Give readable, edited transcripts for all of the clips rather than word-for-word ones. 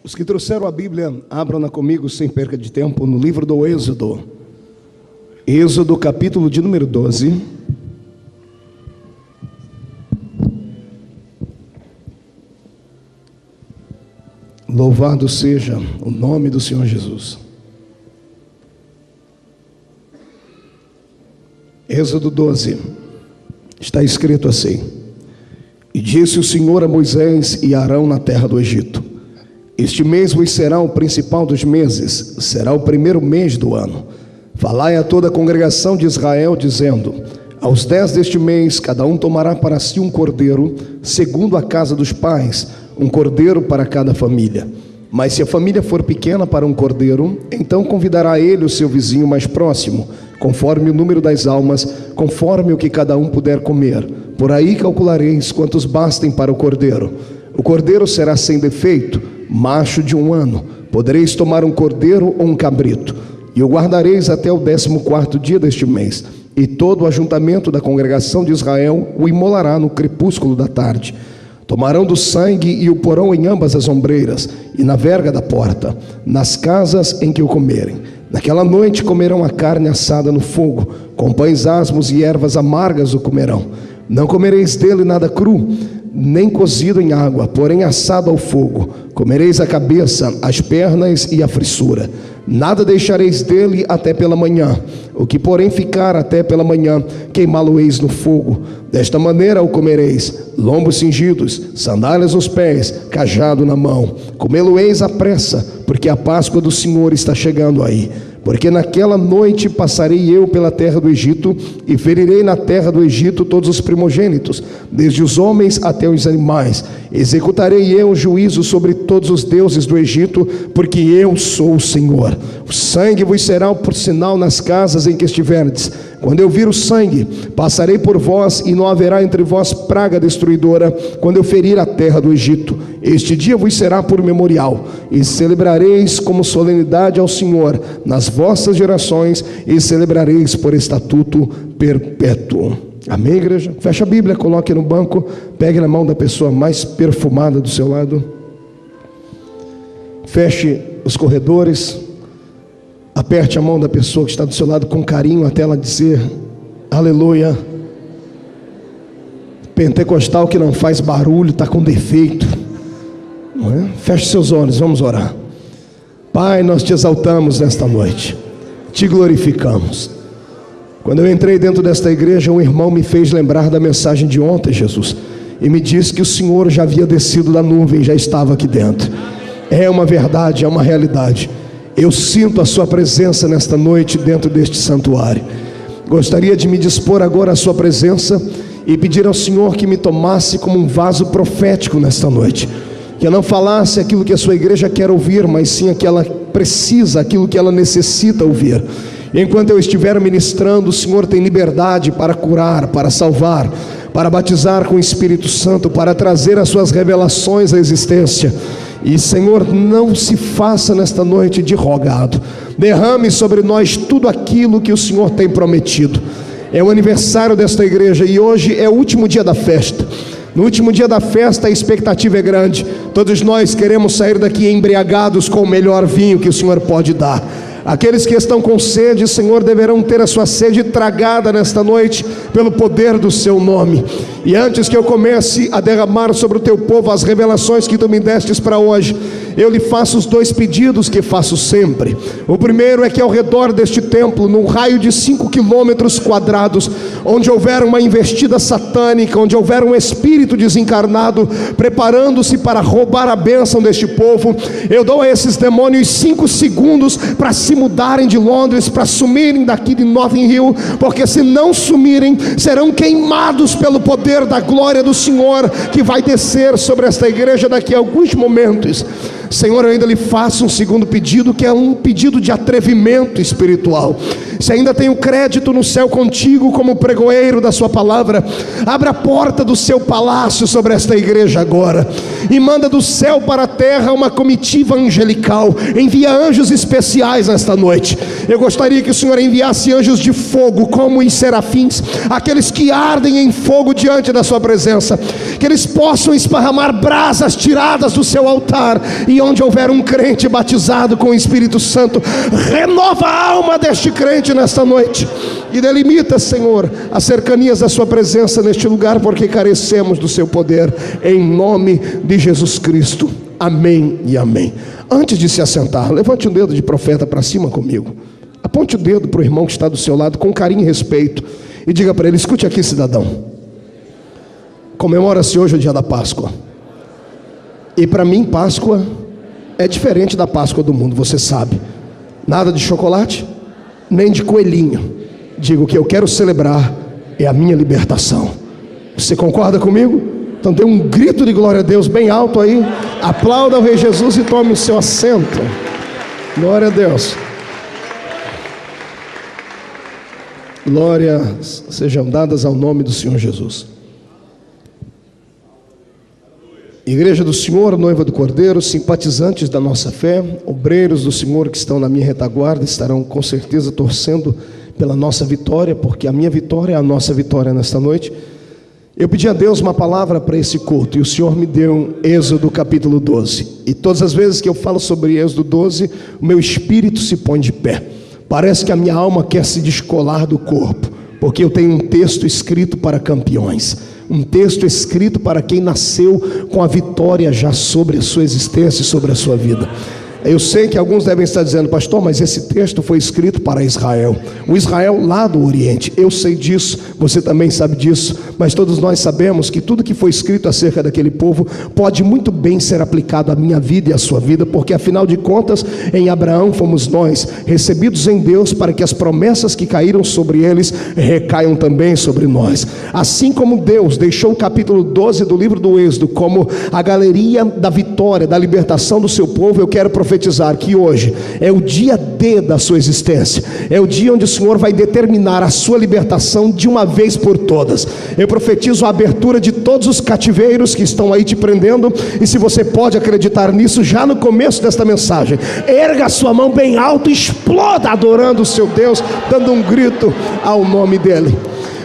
Os que trouxeram a Bíblia, abram-na comigo sem perca de tempo no livro do Êxodo. Êxodo, capítulo de número 12. Louvado seja o nome do Senhor Jesus. Êxodo 12. Está escrito assim: E disse o Senhor a Moisés e a Arão na terra do Egito: Este mês vos será o principal dos meses, será o primeiro mês do ano. Falai a toda a congregação de Israel, dizendo: Aos 10 deste mês, cada um tomará para si um cordeiro, segundo a casa dos pais, um cordeiro para cada família. Mas se a família for pequena para um cordeiro, então convidará ele o seu vizinho mais próximo, conforme o número das almas, conforme o que cada um puder comer. Por aí calculareis quantos bastem para o cordeiro. O cordeiro será sem defeito, macho de 1 ano. Podereis tomar um cordeiro ou um cabrito, e o guardareis até o 14º dia deste mês. E todo o ajuntamento da congregação de Israel o imolará no crepúsculo da tarde. Tomarão do sangue e o porão em ambas as ombreiras e na verga da porta, nas casas em que o comerem. Naquela noite comerão a carne assada no fogo, com pães asmos e ervas amargas o comerão. Não comereis dele nada cru, nem cozido em água, porém assado ao fogo. Comereis a cabeça, as pernas e a frissura. Nada deixareis dele até pela manhã. O que porém ficar até pela manhã, queimá-lo-eis no fogo. Desta maneira o comereis: lombos cingidos, sandálias nos pés, cajado na mão. Comê-lo-eis à pressa, porque a Páscoa do Senhor está chegando aí. Porque naquela noite passarei eu pela terra do Egito, e ferirei na terra do Egito todos os primogênitos, desde os homens até os animais. Executarei eu juízo sobre todos os deuses do Egito, porque eu sou o Senhor. O sangue vos será por sinal nas casas em que estiverdes. Quando eu vir o sangue, passarei por vós, e não haverá entre vós praga destruidora, quando eu ferir a terra do Egito. Este dia vos será por memorial, e celebrareis como solenidade ao Senhor nas vossas gerações, e celebrareis por estatuto perpétuo. Amém, igreja? Fecha a Bíblia, coloque no banco, pegue na mão da pessoa mais perfumada do seu lado. Feche os corredores. Aperte a mão da pessoa que está do seu lado com carinho até ela dizer aleluia. Pentecostal que não faz barulho está com defeito, não é? Feche seus olhos, vamos orar. Pai, nós te exaltamos nesta noite, te glorificamos. Quando eu entrei dentro desta igreja, um irmão me fez lembrar da mensagem de ontem, Jesus, e me disse que o Senhor já havia descido da nuvem, já estava aqui dentro. É uma verdade, é uma realidade. Eu sinto a sua presença nesta noite dentro deste santuário. Gostaria de me dispor agora à sua presença e pedir ao Senhor que me tomasse como um vaso profético nesta noite, que eu não falasse aquilo que a sua igreja quer ouvir, mas sim aquilo que ela precisa, aquilo que ela necessita ouvir. Enquanto eu estiver ministrando, o Senhor tem liberdade para curar, para salvar, para batizar com o Espírito Santo, para trazer as suas revelações à existência. E Senhor, não se faça nesta noite de rogado. Derrame sobre nós tudo aquilo que o Senhor tem prometido. É o aniversário desta igreja e hoje é o último dia da festa. No último dia da festa a expectativa é grande. Todos nós queremos sair daqui embriagados com o melhor vinho que o Senhor pode dar. Aqueles que estão com sede, Senhor, deverão ter a sua sede tragada nesta noite pelo poder do seu nome. E antes que eu comece a derramar sobre o teu povo as revelações que tu me destes para hoje, eu lhe faço os 2 pedidos que faço sempre. O primeiro é que ao redor deste templo, num raio de 5 quilômetros quadrados, onde houver uma investida satânica, onde houver um espírito desencarnado preparando-se para roubar a bênção deste povo, eu dou a esses demônios 5 segundos para se mudarem de Londres, para sumirem daqui de Notting Hill, porque se não sumirem, serão queimados pelo poder da glória do Senhor, que vai descer sobre esta igreja daqui a alguns momentos. Senhor, eu ainda lhe faço um segundo pedido, que é um pedido de atrevimento espiritual. Se ainda tenho crédito no céu contigo como pregoeiro da sua palavra, abra a porta do seu palácio sobre esta igreja agora, e manda do céu para a terra uma comitiva angelical. Envia anjos especiais nesta noite. Eu gostaria que o Senhor enviasse anjos de fogo, como os serafins, aqueles que ardem em fogo diante da sua presença, que eles possam esparramar brasas tiradas do seu altar, e onde houver um crente batizado com o Espírito Santo, renova a alma deste crente nesta noite, e delimita, Senhor, as cercanias da sua presença neste lugar, porque carecemos do seu poder, em nome de Jesus Cristo. Amém e amém. Antes de se assentar, levante o dedo de profeta para cima comigo, aponte o dedo para o irmão que está do seu lado com carinho e respeito, e diga para ele: escute aqui, cidadão, comemora-se hoje o dia da Páscoa, e para mim Páscoa é diferente da Páscoa do mundo, você sabe. Nada de chocolate, nem de coelhinho. Digo que eu quero celebrar é a minha libertação. Você concorda comigo? Então dê um grito de glória a Deus bem alto aí, aplauda o Rei Jesus e tome o seu assento. Glória a Deus. Glórias sejam dadas ao nome do Senhor Jesus. Igreja do Senhor, noiva do Cordeiro, simpatizantes da nossa fé, obreiros do Senhor que estão na minha retaguarda, estarão com certeza torcendo pela nossa vitória, porque a minha vitória é a nossa vitória nesta noite. Eu pedi a Deus uma palavra para esse culto, e o Senhor me deu Êxodo capítulo 12, e todas as vezes que eu falo sobre Êxodo 12, o meu espírito se põe de pé. Parece que a minha alma quer se descolar do corpo, porque eu tenho um texto escrito para campeões, um texto escrito para quem nasceu com a vitória já sobre a sua existência e sobre a sua vida. Eu sei que alguns devem estar dizendo: pastor, mas esse texto foi escrito para Israel, o Israel lá do Oriente. Eu sei disso, você também sabe disso, mas todos nós sabemos que tudo que foi escrito acerca daquele povo pode muito bem ser aplicado à minha vida e à sua vida, porque afinal de contas, em Abraão fomos nós recebidos em Deus para que as promessas que caíram sobre eles recaiam também sobre nós. Assim como Deus deixou o capítulo 12 do livro do Êxodo como a galeria da vitória, da libertação do seu povo, eu quero profetizar que hoje é o dia D da sua existência, é o dia onde o Senhor vai determinar a sua libertação de uma vez por todas. Eu profetizo a abertura de todos os cativeiros que estão aí te prendendo, e se você pode acreditar nisso, já no começo desta mensagem, erga a sua mão bem alto e exploda adorando o seu Deus, dando um grito ao nome dele.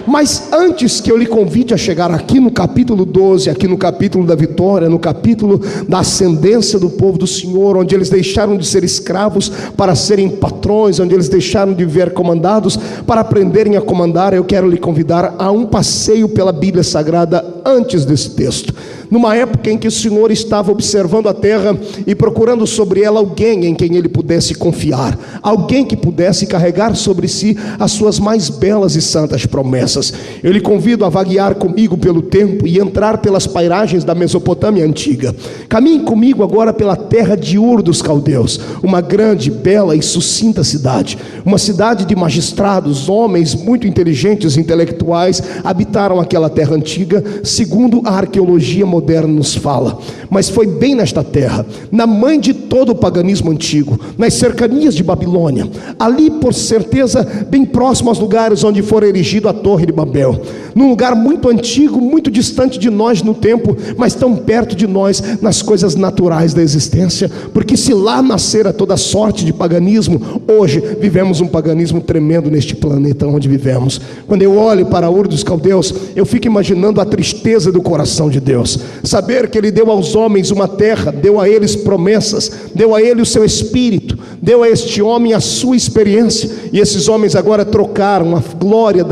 Mas antes que eu lhe convide a chegar aqui no capítulo 12, aqui no capítulo da vitória, no capítulo da ascendência do povo do Senhor, onde eles deixaram de ser escravos para serem patrões, onde eles deixaram de viver comandados para aprenderem a comandar, eu quero lhe convidar a um passeio pela Bíblia Sagrada antes desse texto. Numa época em que o Senhor estava observando a terra e procurando sobre ela alguém em quem ele pudesse confiar, alguém que pudesse carregar sobre si as suas mais belas e santas promessas. Eu lhe convido a vaguear comigo pelo tempo e entrar pelas pairagens da Mesopotâmia antiga. Caminhe comigo agora pela terra de Ur dos Caldeus, uma grande, bela e sucinta cidade, uma cidade de magistrados, homens muito inteligentes e intelectuais habitaram aquela terra antiga, segundo a arqueologia moderna nos fala. Mas foi bem nesta terra, na mãe de todo o paganismo antigo, nas cercanias de Babilônia, ali por certeza bem próximo aos lugares onde foi erigida a Torre de Babel, num lugar muito antigo, muito distante de nós no tempo, mas tão perto de nós nas coisas naturais da existência, porque se lá nascera toda sorte de paganismo, hoje vivemos um paganismo tremendo neste planeta onde vivemos. Quando eu olho para Ur dos Caldeus, eu fico imaginando a tristeza do coração de Deus, saber que ele deu aos homens uma terra, deu a eles promessas, deu a ele o seu espírito, deu a este homem a sua experiência, e esses homens agora trocaram a glória,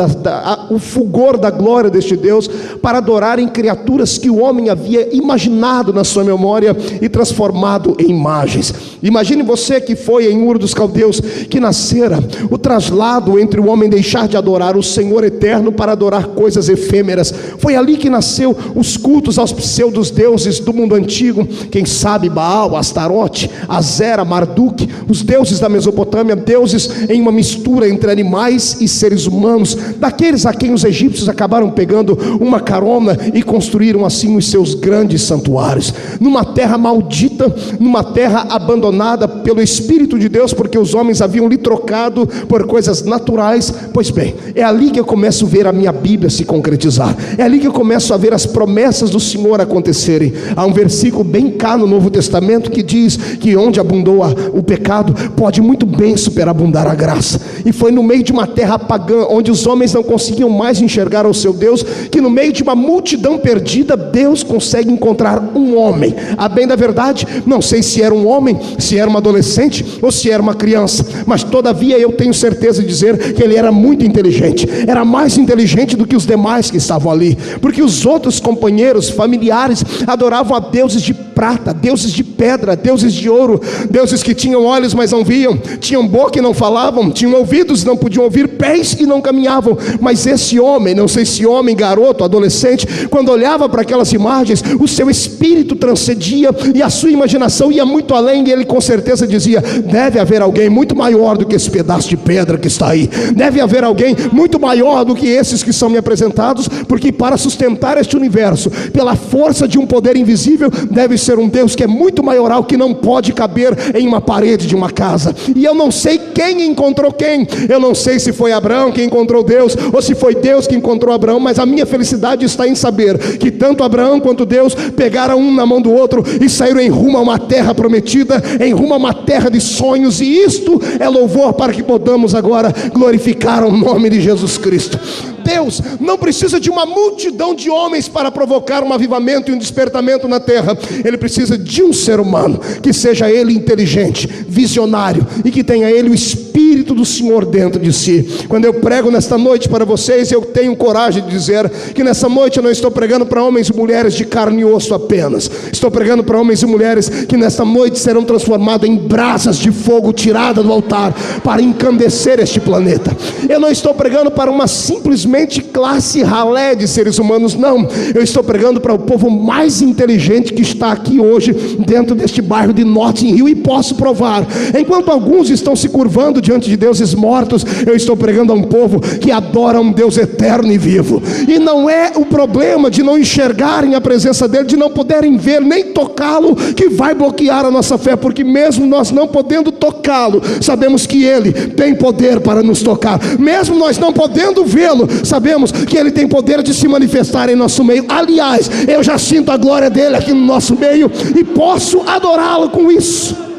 o fulgor da glória deste Deus para adorarem criaturas que o homem havia imaginado na sua memória e transformado em imagens. Imagine você que foi em Ur dos Caldeus que nascera o traslado entre o homem deixar de adorar o Senhor eterno para adorar coisas efêmeras. Foi ali que nasceu os cultos aos pseudos deuses do mundo antigo, quem sabe Baal, Astarote, Azera, Marduk, os deuses da Mesopotâmia, deuses em uma mistura entre animais e seres humanos, daqueles a quem os egípcios acabaram pegando uma carona e construíram assim os seus grandes santuários, numa terra maldita, numa terra abandonada pelo Espírito de Deus, porque os homens haviam lhe trocado por coisas naturais. Pois bem, é ali que eu começo a ver a minha Bíblia se concretizar, é ali que eu começo a ver as promessas do Senhor acontecerem. Há um versículo bem cá no Novo Testamento que diz que onde abundou o pecado, pode muito bem superabundar a graça. E foi no meio de uma terra pagã, onde os homens não conseguiam mais enxergar o seu Deus, que no meio de uma multidão perdida, Deus consegue encontrar um homem. A bem da verdade, não sei se era um homem, se era uma adolescente ou se era uma criança, mas todavia eu tenho certeza de dizer que ele era muito inteligente, era mais inteligente do que os demais que estavam ali, porque os outros companheiros, familiares, adoravam a deuses de prata, deuses de pedra, deuses de ouro, deuses que tinham olhos mas não viam, tinham boca e não falavam, tinham ouvidos e não podiam ouvir, pés e não caminhavam. Mas esse homem, não sei se homem, garoto, adolescente, quando olhava para aquelas imagens, o seu espírito transcendia e a sua imaginação ia muito além, e ele com certeza dizia: deve haver alguém muito maior do que esse pedaço de pedra que está aí, deve haver alguém muito maior do que esses que são me apresentados, porque para sustentar este universo, pela força de um poder invisível, deve ser um Deus que é muito maioral, que não pode caber em uma parede de uma casa. E eu não sei quem encontrou quem, eu não sei se foi Abraão que encontrou Deus, ou se foi Deus que encontrou Abraão, mas a minha felicidade está em saber que tanto Abraão quanto Deus pegaram um na mão do outro e saíram em rumo a uma terra prometida, em rumo a uma terra de sonhos, e isto é louvor para que podamos agora glorificar o nome de Jesus Cristo. Deus não precisa de uma multidão de homens para provocar um avivamento e um despertamento na terra. Ele precisa de um ser humano, que seja ele inteligente, visionário, e que tenha ele o Espírito do Senhor dentro de si. Quando eu prego nesta noite para vocês, eu tenho coragem de dizer que nessa noite eu não estou pregando para homens e mulheres de carne e osso apenas, estou pregando para homens e mulheres que nesta noite serão transformados em brasas de fogo tirada do altar para encandecer este planeta. Eu não estou pregando para uma simplesmente classe ralé de seres humanos, não, eu estou pregando para o povo mais inteligente que está aqui hoje dentro deste bairro de Notting Hill, e posso provar, enquanto alguns estão se curvando diante de deuses mortos, eu estou pregando a um povo que adora um Deus eterno e vivo. E não é o problema de não enxergarem a presença dele, de não poderem ver nem tocá-lo, que vai bloquear a nossa fé, porque mesmo nós não podendo tocá-lo, sabemos que ele tem poder para nos tocar. Mesmo nós não podendo vê-lo, sabemos que ele tem poder de se manifestar em nosso meio. Aliás, eu já sinto a glória dele aqui no nosso meio e posso adorá-lo com isso.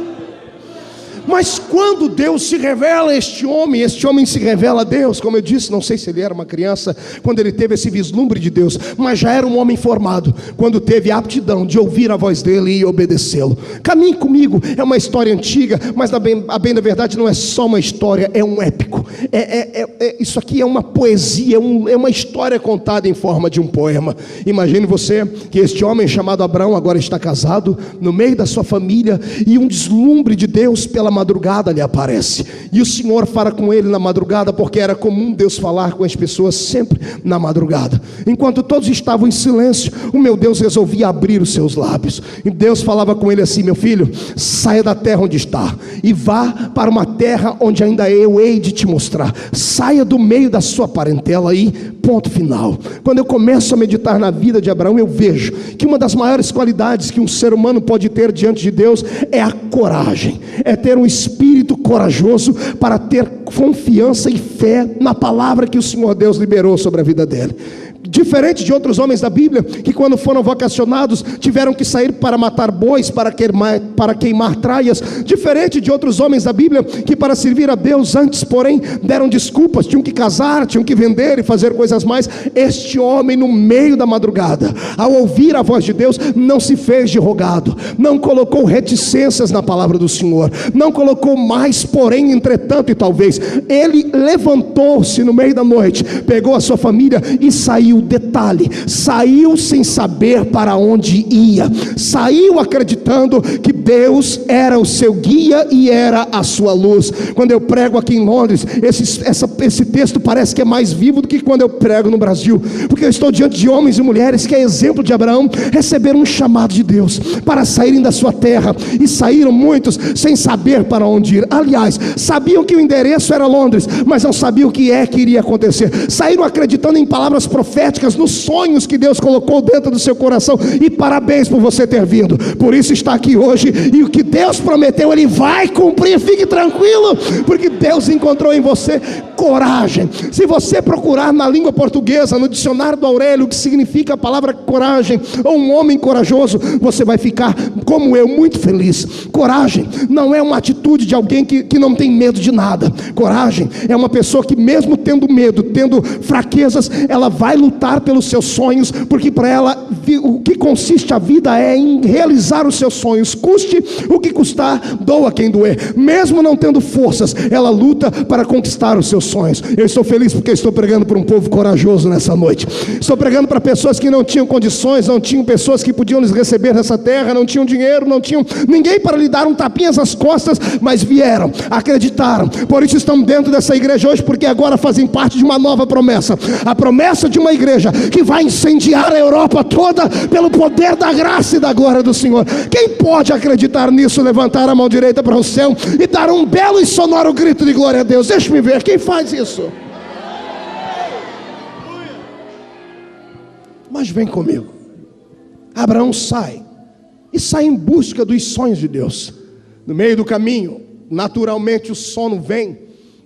Mas quando Deus se revela a este homem se revela a Deus, como eu disse, não sei se ele era uma criança quando ele teve esse vislumbre de Deus, mas já era um homem formado, quando teve a aptidão de ouvir a voz dele e obedecê-lo. Caminhe comigo, é uma história antiga, mas a bem da verdade não é só uma história, é um épico, isso aqui é uma poesia, é uma história contada em forma de um poema. Imagine você que este homem chamado Abraão agora está casado, no meio da sua família, e um deslumbre de Deus pela madrugada lhe aparece, e o Senhor fala com ele na madrugada, porque era comum Deus falar com as pessoas sempre na madrugada. Enquanto todos estavam em silêncio, o meu Deus resolvia abrir os seus lábios, e Deus falava com ele assim: meu filho, saia da terra onde está, e vá para uma terra onde ainda eu hei de te mostrar. Saia do meio da sua parentela aí, ponto final. Quando eu começo a meditar na vida de Abraão, eu vejo que uma das maiores qualidades que um ser humano pode ter diante de Deus é a coragem, é ter um espírito corajoso para ter confiança e fé na palavra que o Senhor Deus liberou sobre a vida dele. Diferente de outros homens da Bíblia, que quando foram vocacionados, tiveram que sair para matar bois, para queimar traias. Diferente de outros homens da Bíblia, que para servir a Deus antes, porém, deram desculpas, tinham que casar, tinham que vender e fazer coisas mais. Este homem, no meio da madrugada, ao ouvir a voz de Deus, não se fez de rogado, não colocou reticências na palavra do Senhor, não colocou mais, porém, entretanto e talvez. Ele levantou-se no meio da noite, pegou a sua família e saiu. Detalhe, saiu sem saber para onde ia, saiu acreditando que Deus era o seu guia e era a sua luz. Quando eu prego aqui em Londres, esse texto parece que é mais vivo do que quando eu prego no Brasil, porque eu estou diante de homens e mulheres que é exemplo de Abraão, receberam um chamado de Deus para saírem da sua terra, e saíram muitos sem saber para onde ir. Aliás, sabiam que o endereço era Londres, mas não sabiam o que iria acontecer. Saíram acreditando em palavras proféticas, nos sonhos que Deus colocou dentro do seu coração, e parabéns por você ter vindo. Por isso está aqui hoje, e o que Deus prometeu Ele vai cumprir. Fique tranquilo, porque Deus encontrou em você coragem. Se você procurar na língua portuguesa, no dicionário do Aurélio, o que significa a palavra coragem, ou um homem corajoso, você vai ficar como eu, muito feliz. Coragem não é uma atitude de alguém que não tem medo de nada. Coragem é uma pessoa que, mesmo tendo medo, tendo fraquezas, ela vai lutar pelos seus sonhos, porque para ela o que consiste a vida é em realizar os seus sonhos, custe o que custar, doa quem doer. Mesmo não tendo forças, ela luta para conquistar os seus sonhos. Eu estou feliz porque estou pregando para um povo corajoso nessa noite. Estou pregando para pessoas que não tinham condições, não tinham pessoas que podiam lhes receber nessa terra, não tinham dinheiro, não tinham ninguém para lhe dar um tapinha nas costas, mas vieram, acreditaram. Por isso estão dentro dessa igreja hoje, porque agora fazem parte de uma nova promessa, a promessa de uma igreja que vai incendiar a Europa toda pelo poder da graça e da glória do Senhor. Quem pode acreditar nisso? Levantar a mão direita para o céu e dar um belo e sonoro grito de glória a Deus. Deixa-me ver, quem faz isso? Mas vem comigo. Abraão sai, e sai em busca dos sonhos de Deus. No meio do caminho, naturalmente o sono vem,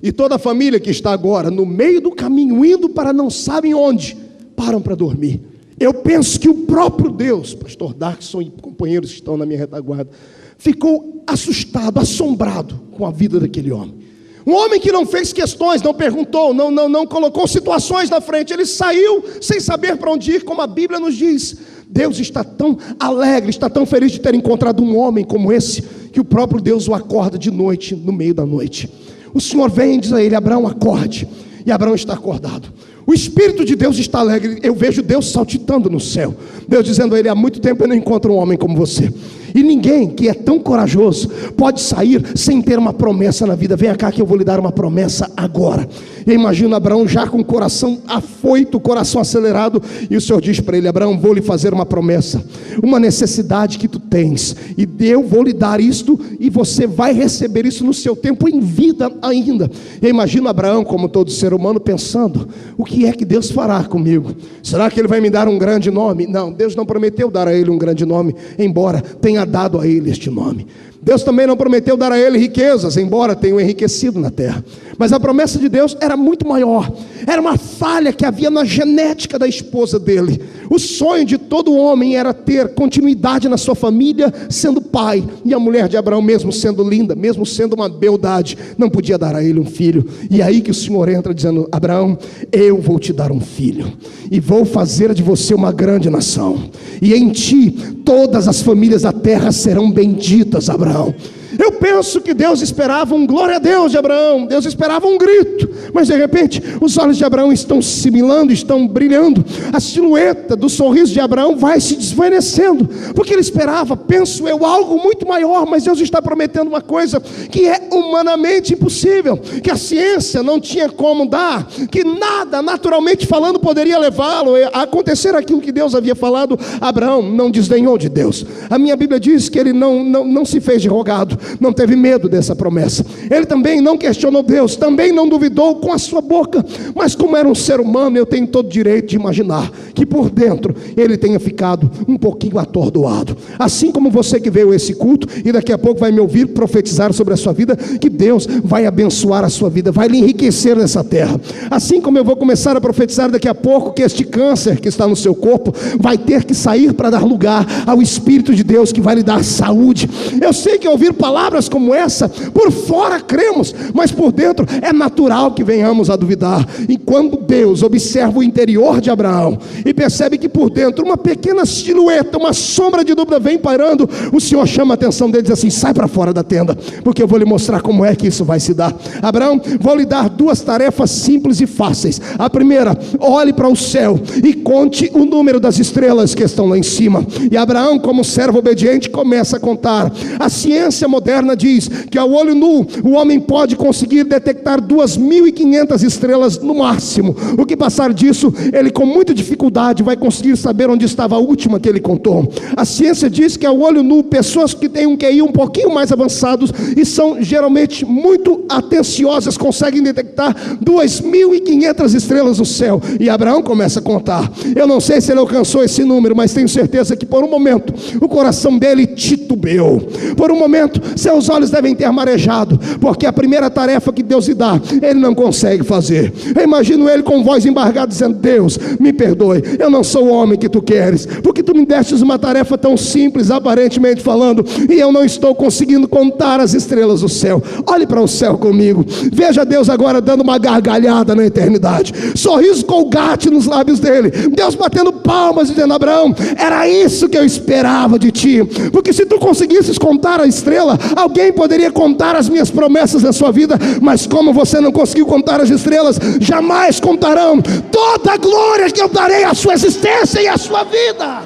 e toda a família que está agora no meio do caminho, indo para não sabem onde, param para dormir. Eu penso que o próprio Deus, pastor Darkson e companheiros que estão na minha retaguarda, ficou assustado, assombrado com a vida daquele homem. Um homem que não fez questões, não perguntou, não colocou situações na frente. Ele saiu sem saber para onde ir, como a Bíblia nos diz. Deus está tão alegre, está tão feliz de ter encontrado um homem como esse, que o próprio Deus o acorda de noite, no meio da noite. O Senhor vem e diz a ele: Abraão, acorde. E Abraão está acordado. O Espírito de Deus está alegre. Eu vejo Deus saltitando no céu. Deus dizendo a ele: há muito tempo eu não encontro um homem como você. E ninguém que é tão corajoso pode sair sem ter uma promessa na vida. Venha cá que eu vou lhe dar uma promessa agora. Eu imagino Abraão já com o coração afoito, o coração acelerado, e o Senhor diz para ele: Abraão, vou lhe fazer uma promessa, uma necessidade que tu tens, e eu vou lhe dar isto, e você vai receber isso no seu tempo, em vida ainda. Eu imagino Abraão, como todo ser humano, pensando: o que é que Deus fará comigo? Será que Ele vai me dar um grande nome? Não, Deus não prometeu dar a ele um grande nome, embora tenha dado a ele este nome. Deus também não prometeu dar a ele riquezas, embora tenha enriquecido na terra. Mas a promessa de Deus era muito maior. Era uma falha que havia na genética da esposa dele. O sonho de todo homem era ter continuidade na sua família, sendo pai. E a mulher de Abraão, mesmo sendo linda, mesmo sendo uma beldade, não podia dar a ele um filho. E aí que o Senhor entra dizendo: Abraão, eu vou te dar um filho, e vou fazer de você uma grande nação, e em ti todas as famílias da terra serão benditas, Abraão. Eu penso que Deus esperava um glória a Deus de Abraão. Deus esperava um grito. Mas de repente os olhos de Abraão estão se similando, estão brilhando. A silhueta do sorriso de Abraão vai se desvanecendo, porque ele esperava, penso eu, algo muito maior. Mas Deus está prometendo uma coisa que é humanamente impossível, que a ciência não tinha como dar, que nada, naturalmente falando, poderia levá-lo a acontecer aquilo que Deus havia falado. Abraão não desdenhou de Deus. A minha Bíblia diz que ele não se fez de rogado, não teve medo dessa promessa. Ele também não questionou Deus, também não duvidou com a sua boca. Mas como era um ser humano, eu tenho todo o direito de imaginar que por dentro ele tenha ficado um pouquinho atordoado. Assim como você que veio a esse culto e daqui a pouco vai me ouvir profetizar sobre a sua vida, que Deus vai abençoar a sua vida, vai lhe enriquecer nessa terra. Assim como eu vou começar a profetizar daqui a pouco que este câncer que está no seu corpo vai ter que sair para dar lugar ao Espírito de Deus que vai lhe dar saúde. Eu sei que ouvir palavras como essa, por fora cremos, mas por dentro é natural que venhamos a duvidar. E quando Deus observa o interior de Abraão, e percebe que por dentro uma pequena silhueta, uma sombra de dúvida vem pairando, o Senhor chama a atenção dele e diz assim: sai para fora da tenda, porque eu vou lhe mostrar como é que isso vai se dar. Abraão, vou lhe dar duas tarefas simples e fáceis. A primeira, olhe para o céu e conte o número das estrelas que estão lá em cima. E Abraão, como servo obediente, começa a contar. A ciência moderna diz que ao olho nu o homem pode conseguir detectar 2.500 estrelas no máximo. O que passar disso, ele com muita dificuldade vai conseguir saber onde estava a última que ele contou. A ciência diz que ao olho nu, pessoas que têm um QI um pouquinho mais avançados e são geralmente muito atenciosas conseguem detectar 2.500 estrelas no céu. E Abraão começa a contar. Eu não sei se ele alcançou esse número, mas tenho certeza que por um momento o coração dele titubeou. Por um momento seus olhos devem ter marejado, porque a primeira tarefa que Deus lhe dá, ele não consegue fazer. Eu imagino ele com voz embargada dizendo: Deus, me perdoe, eu não sou o homem que tu queres, porque tu me destes uma tarefa tão simples, aparentemente falando, e eu não estou conseguindo contar as estrelas do céu. Olhe para o céu comigo, veja Deus agora dando uma gargalhada na eternidade, sorriso colgate nos lábios dele, Deus batendo palmas dizendo: Abraão, era isso que eu esperava de ti, porque se tu conseguisses contar a estrela, alguém poderia contar as minhas promessas na sua vida, mas como você não conseguiu contar as estrelas, jamais contarão toda a glória que eu darei à sua existência e à sua vida.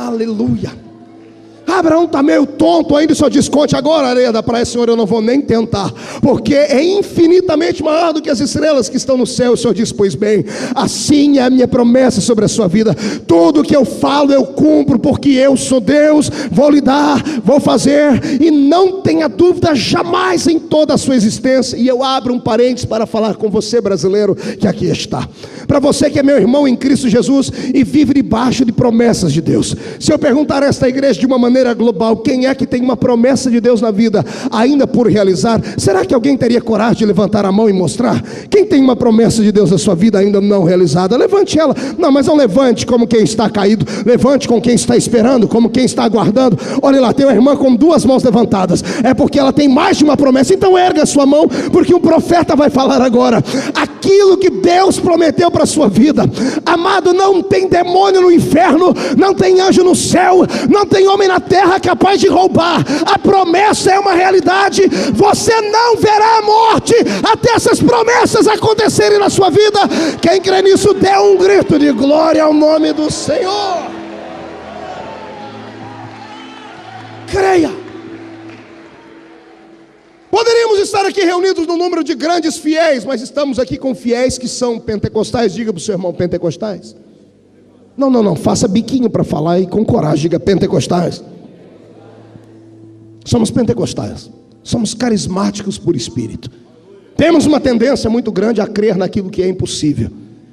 Aleluia. Abraão está meio tonto ainda e só diz: conte agora a areia da praia, Senhor, eu não vou nem tentar, porque é infinitamente maior do que as estrelas que estão no céu. O Senhor diz: pois bem, assim é a minha promessa sobre a sua vida, tudo que eu falo eu cumpro, porque eu sou Deus, vou lhe dar, vou fazer, e não tenha dúvida jamais em toda a sua existência. E eu abro um parênteses para falar com você, brasileiro, que aqui está, para você que é meu irmão em Cristo Jesus e vive debaixo de promessas de Deus. Se eu perguntar a esta igreja de uma maneira global, quem é que tem uma promessa de Deus na vida ainda por realizar, será que alguém teria coragem de levantar a mão e mostrar? Quem tem uma promessa de Deus na sua vida ainda não realizada? Levante ela. Não, mas não levante como quem está caído, levante com quem está esperando, como quem está aguardando. Olha lá, tem uma irmã com duas mãos levantadas, é porque ela tem mais de uma promessa. Então erga a sua mão, porque um profeta vai falar agora aquilo que Deus prometeu para a sua vida. Amado, não tem demônio no inferno, não tem anjo no céu, não tem homem na terra capaz de roubar. A promessa é uma realidade. Você não verá a morte até essas promessas acontecerem na sua vida. Quem crê nisso, dê um grito de glória ao nome do Senhor. Creia. Poderíamos estar aqui reunidos no número de grandes fiéis, mas estamos aqui com fiéis que são pentecostais. Diga para o seu irmão: pentecostais. Não, faça biquinho para falar e com coragem, diga: pentecostais. Somos pentecostais, somos carismáticos por espírito. Temos uma tendência muito grande a crer naquilo que é impossível.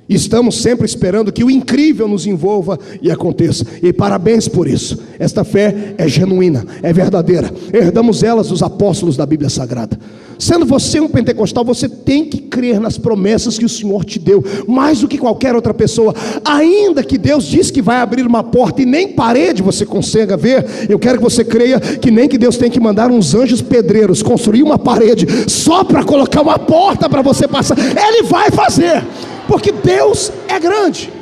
E estamos sempre esperando que o incrível nos envolva e aconteça. E parabéns por isso. Esta fé é genuína, é verdadeira. Herdamos elas dos apóstolos da Bíblia Sagrada. Sendo você um pentecostal, você tem que crer nas promessas que o Senhor te deu, mais do que qualquer outra pessoa. Ainda que Deus diz que vai abrir uma porta e nem parede você consiga ver, eu quero que você creia que nem que Deus tem que mandar uns anjos pedreiros construir uma parede só para colocar uma porta para você passar. Ele vai fazer, porque Deus é grande.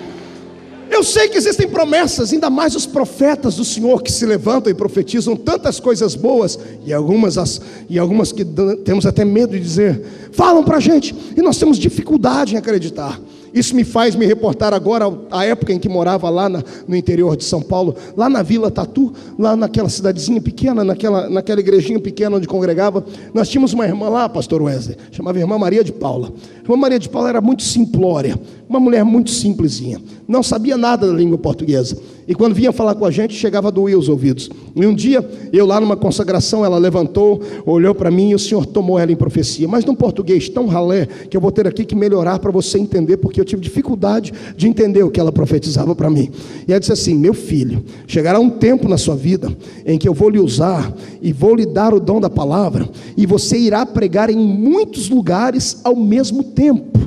Eu sei que existem promessas, ainda mais os profetas do Senhor que se levantam e profetizam tantas coisas boas, e algumas que temos até medo de dizer, falam para a gente, e nós temos dificuldade em acreditar. Isso me faz me reportar agora à época em que morava lá no interior de São Paulo, lá na Vila Tatu, lá naquela cidadezinha pequena, naquela igrejinha pequena onde congregava. Nós tínhamos uma irmã lá, pastor Wesley, chamava Irmã Maria de Paula. A Irmã Maria de Paula era muito simplória, uma mulher muito simplesinha, não sabia nada da língua portuguesa, e quando vinha falar com a gente, chegava a doer os ouvidos. E um dia, eu lá numa consagração, ela levantou, olhou para mim, e o Senhor tomou ela em profecia, mas num português tão ralé, que eu vou ter aqui que melhorar para você entender, porque eu tive dificuldade de entender o que ela profetizava para mim. E ela disse assim: meu filho, chegará um tempo na sua vida, em que eu vou lhe usar, e vou lhe dar o dom da palavra, e você irá pregar em muitos lugares ao mesmo tempo.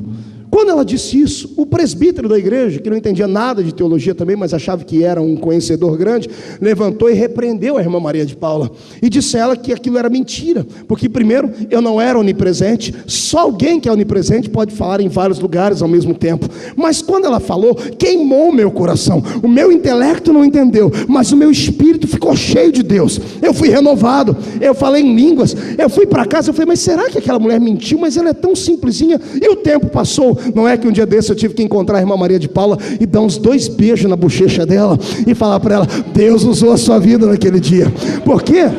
Quando ela disse isso, o presbítero da igreja, que não entendia nada de teologia também, mas achava que era um conhecedor grande, levantou e repreendeu a irmã Maria de Paula e disse a ela que aquilo era mentira, porque primeiro, eu não era onipresente, só alguém que é onipresente pode falar em vários lugares ao mesmo tempo. Mas quando ela falou, queimou o meu coração. O meu intelecto não entendeu, mas o meu espírito ficou cheio de Deus. Eu fui renovado, eu falei em línguas, eu fui para casa, eu falei, mas será que aquela mulher mentiu? Mas ela é tão simplesinha. E o tempo passou. Não é que um dia desse eu tive que encontrar a irmã Maria de Paula e dar uns 2 beijos na bochecha dela e falar para ela, Deus usou a sua vida naquele dia. Por quê?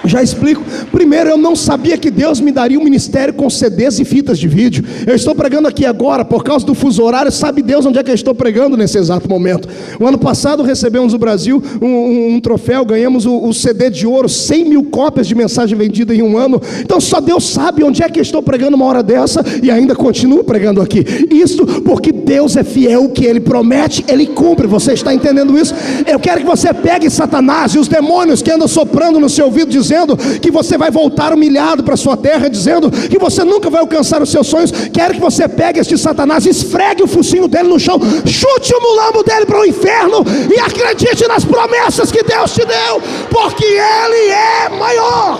Já explico. Primeiro, eu não sabia que Deus me daria um ministério com CDs e fitas de vídeo. Eu estou pregando aqui agora, por causa do fuso horário. Sabe Deus onde é que eu estou pregando nesse exato momento? O ano passado recebemos no Brasil um troféu, ganhamos o CD de ouro, 100 mil cópias de mensagem vendida em um ano. Então só Deus sabe onde é que eu estou pregando uma hora dessa e ainda continuo pregando aqui. Isso porque Deus é fiel, o que Ele promete, Ele cumpre. Você está entendendo isso? Eu quero que você pegue Satanás e os demônios que andam soprando no seu ouvido, dizendo que você vai voltar humilhado para a sua terra, dizendo que você nunca vai alcançar os seus sonhos. Quero que você pegue este Satanás, esfregue o focinho dele no chão, chute o mulambo dele para o inferno e acredite nas promessas que Deus te deu, porque Ele é maior.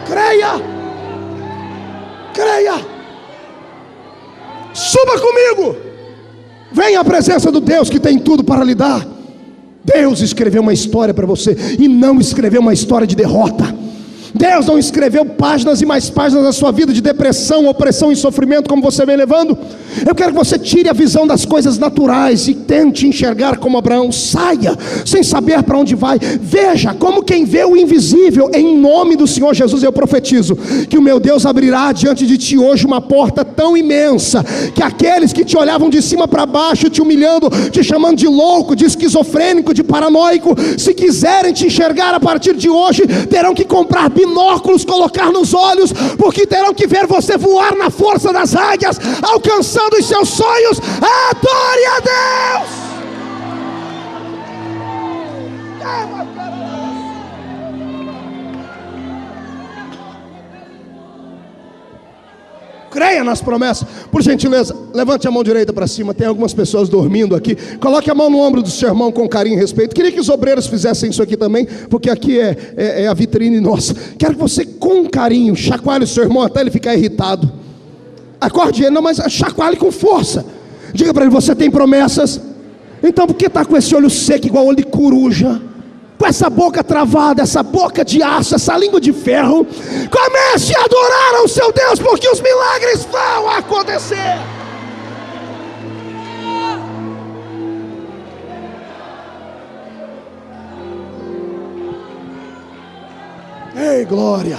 Creia, creia, suba comigo, venha à presença do Deus que tem tudo para lhe dar. Deus escreveu uma história para você e não escreveu uma história de derrota. Deus não escreveu páginas e mais páginas da sua vida de depressão, opressão e sofrimento como você vem levando. Eu quero que você tire a visão das coisas naturais e tente enxergar como Abraão. Saia sem saber para onde vai. Veja como quem vê o invisível. Em nome do Senhor Jesus eu profetizo que o meu Deus abrirá diante de ti hoje uma porta tão imensa que aqueles que te olhavam de cima para baixo, te humilhando, te chamando de louco, de esquizofrênico, de paranoico, se quiserem te enxergar a partir de hoje, terão que comprar binóculos, colocar nos olhos, porque terão que ver você voar na força das águias, alcançando os seus sonhos. Adore a Deus. Creia nas promessas. Por gentileza, levante a mão direita para cima. Tem algumas pessoas dormindo aqui. Coloque a mão no ombro do seu irmão com carinho e respeito. Queria que os obreiros fizessem isso aqui também, porque aqui é a vitrine nossa. Quero que você, com carinho, chacoalhe o seu irmão até ele ficar irritado. Acorde ele, não, mas chacoalhe com força. Diga para ele, você tem promessas. Então por que está com esse olho seco igual olho de coruja? Com essa boca travada, essa boca de aço, essa língua de ferro? Comece a adorar ao seu Deus, porque os milagres vão acontecer. Ei, glória.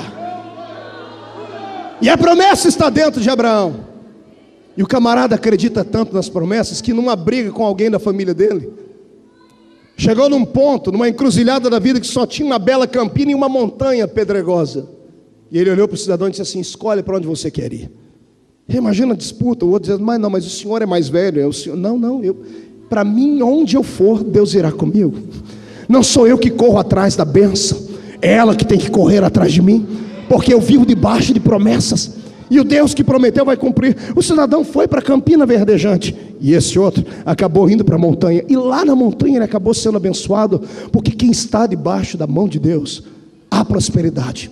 E a promessa está dentro de Abraão. E o camarada acredita tanto nas promessas que numa briga com alguém da família dele, chegou num ponto, numa encruzilhada da vida, que só tinha uma bela campina e uma montanha pedregosa. E ele olhou para o cidadão e disse assim: escolhe para onde você quer ir. E imagina a disputa, o outro dizendo: mas o senhor é mais velho. O senhor, não, para mim, onde eu for, Deus irá comigo. Não sou eu que corro atrás da bênção, é ela que tem que correr atrás de mim, porque eu vivo debaixo de promessas. E o Deus que prometeu vai cumprir. O cidadão foi para a campina verdejante, e esse outro acabou indo para a montanha. E lá na montanha ele acabou sendo abençoado, porque quem está debaixo da mão de Deus, há prosperidade.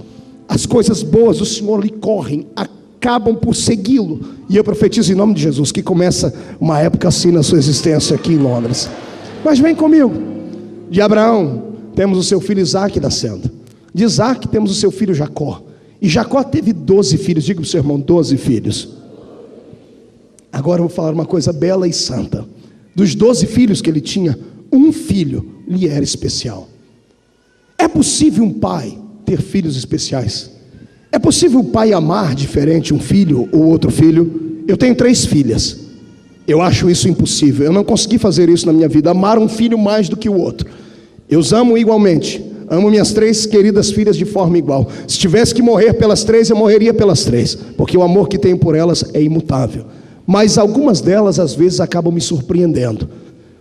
As coisas boas do Senhor lhe correm, acabam por segui-lo. E eu profetizo em nome de Jesus que começa uma época assim na sua existência aqui em Londres. Mas vem comigo. De Abraão temos o seu filho Isaque nascendo. De Isaque temos o seu filho Jacó. E Jacó teve 12 filhos. Diga para o seu irmão: 12 filhos. Agora eu vou falar uma coisa bela e santa. Dos 12 filhos que ele tinha, um filho lhe era especial. É possível um pai ter filhos especiais? É possível o pai amar diferente um filho ou outro filho? Eu tenho 3 filhas. Eu acho isso impossível. Eu não consegui fazer isso na minha vida, amar um filho mais do que o outro. Eu os amo igualmente. Amo minhas 3 queridas filhas de forma igual. Se tivesse que morrer pelas 3, eu morreria pelas 3, porque o amor que tenho por elas é imutável. Mas algumas delas às vezes acabam me surpreendendo.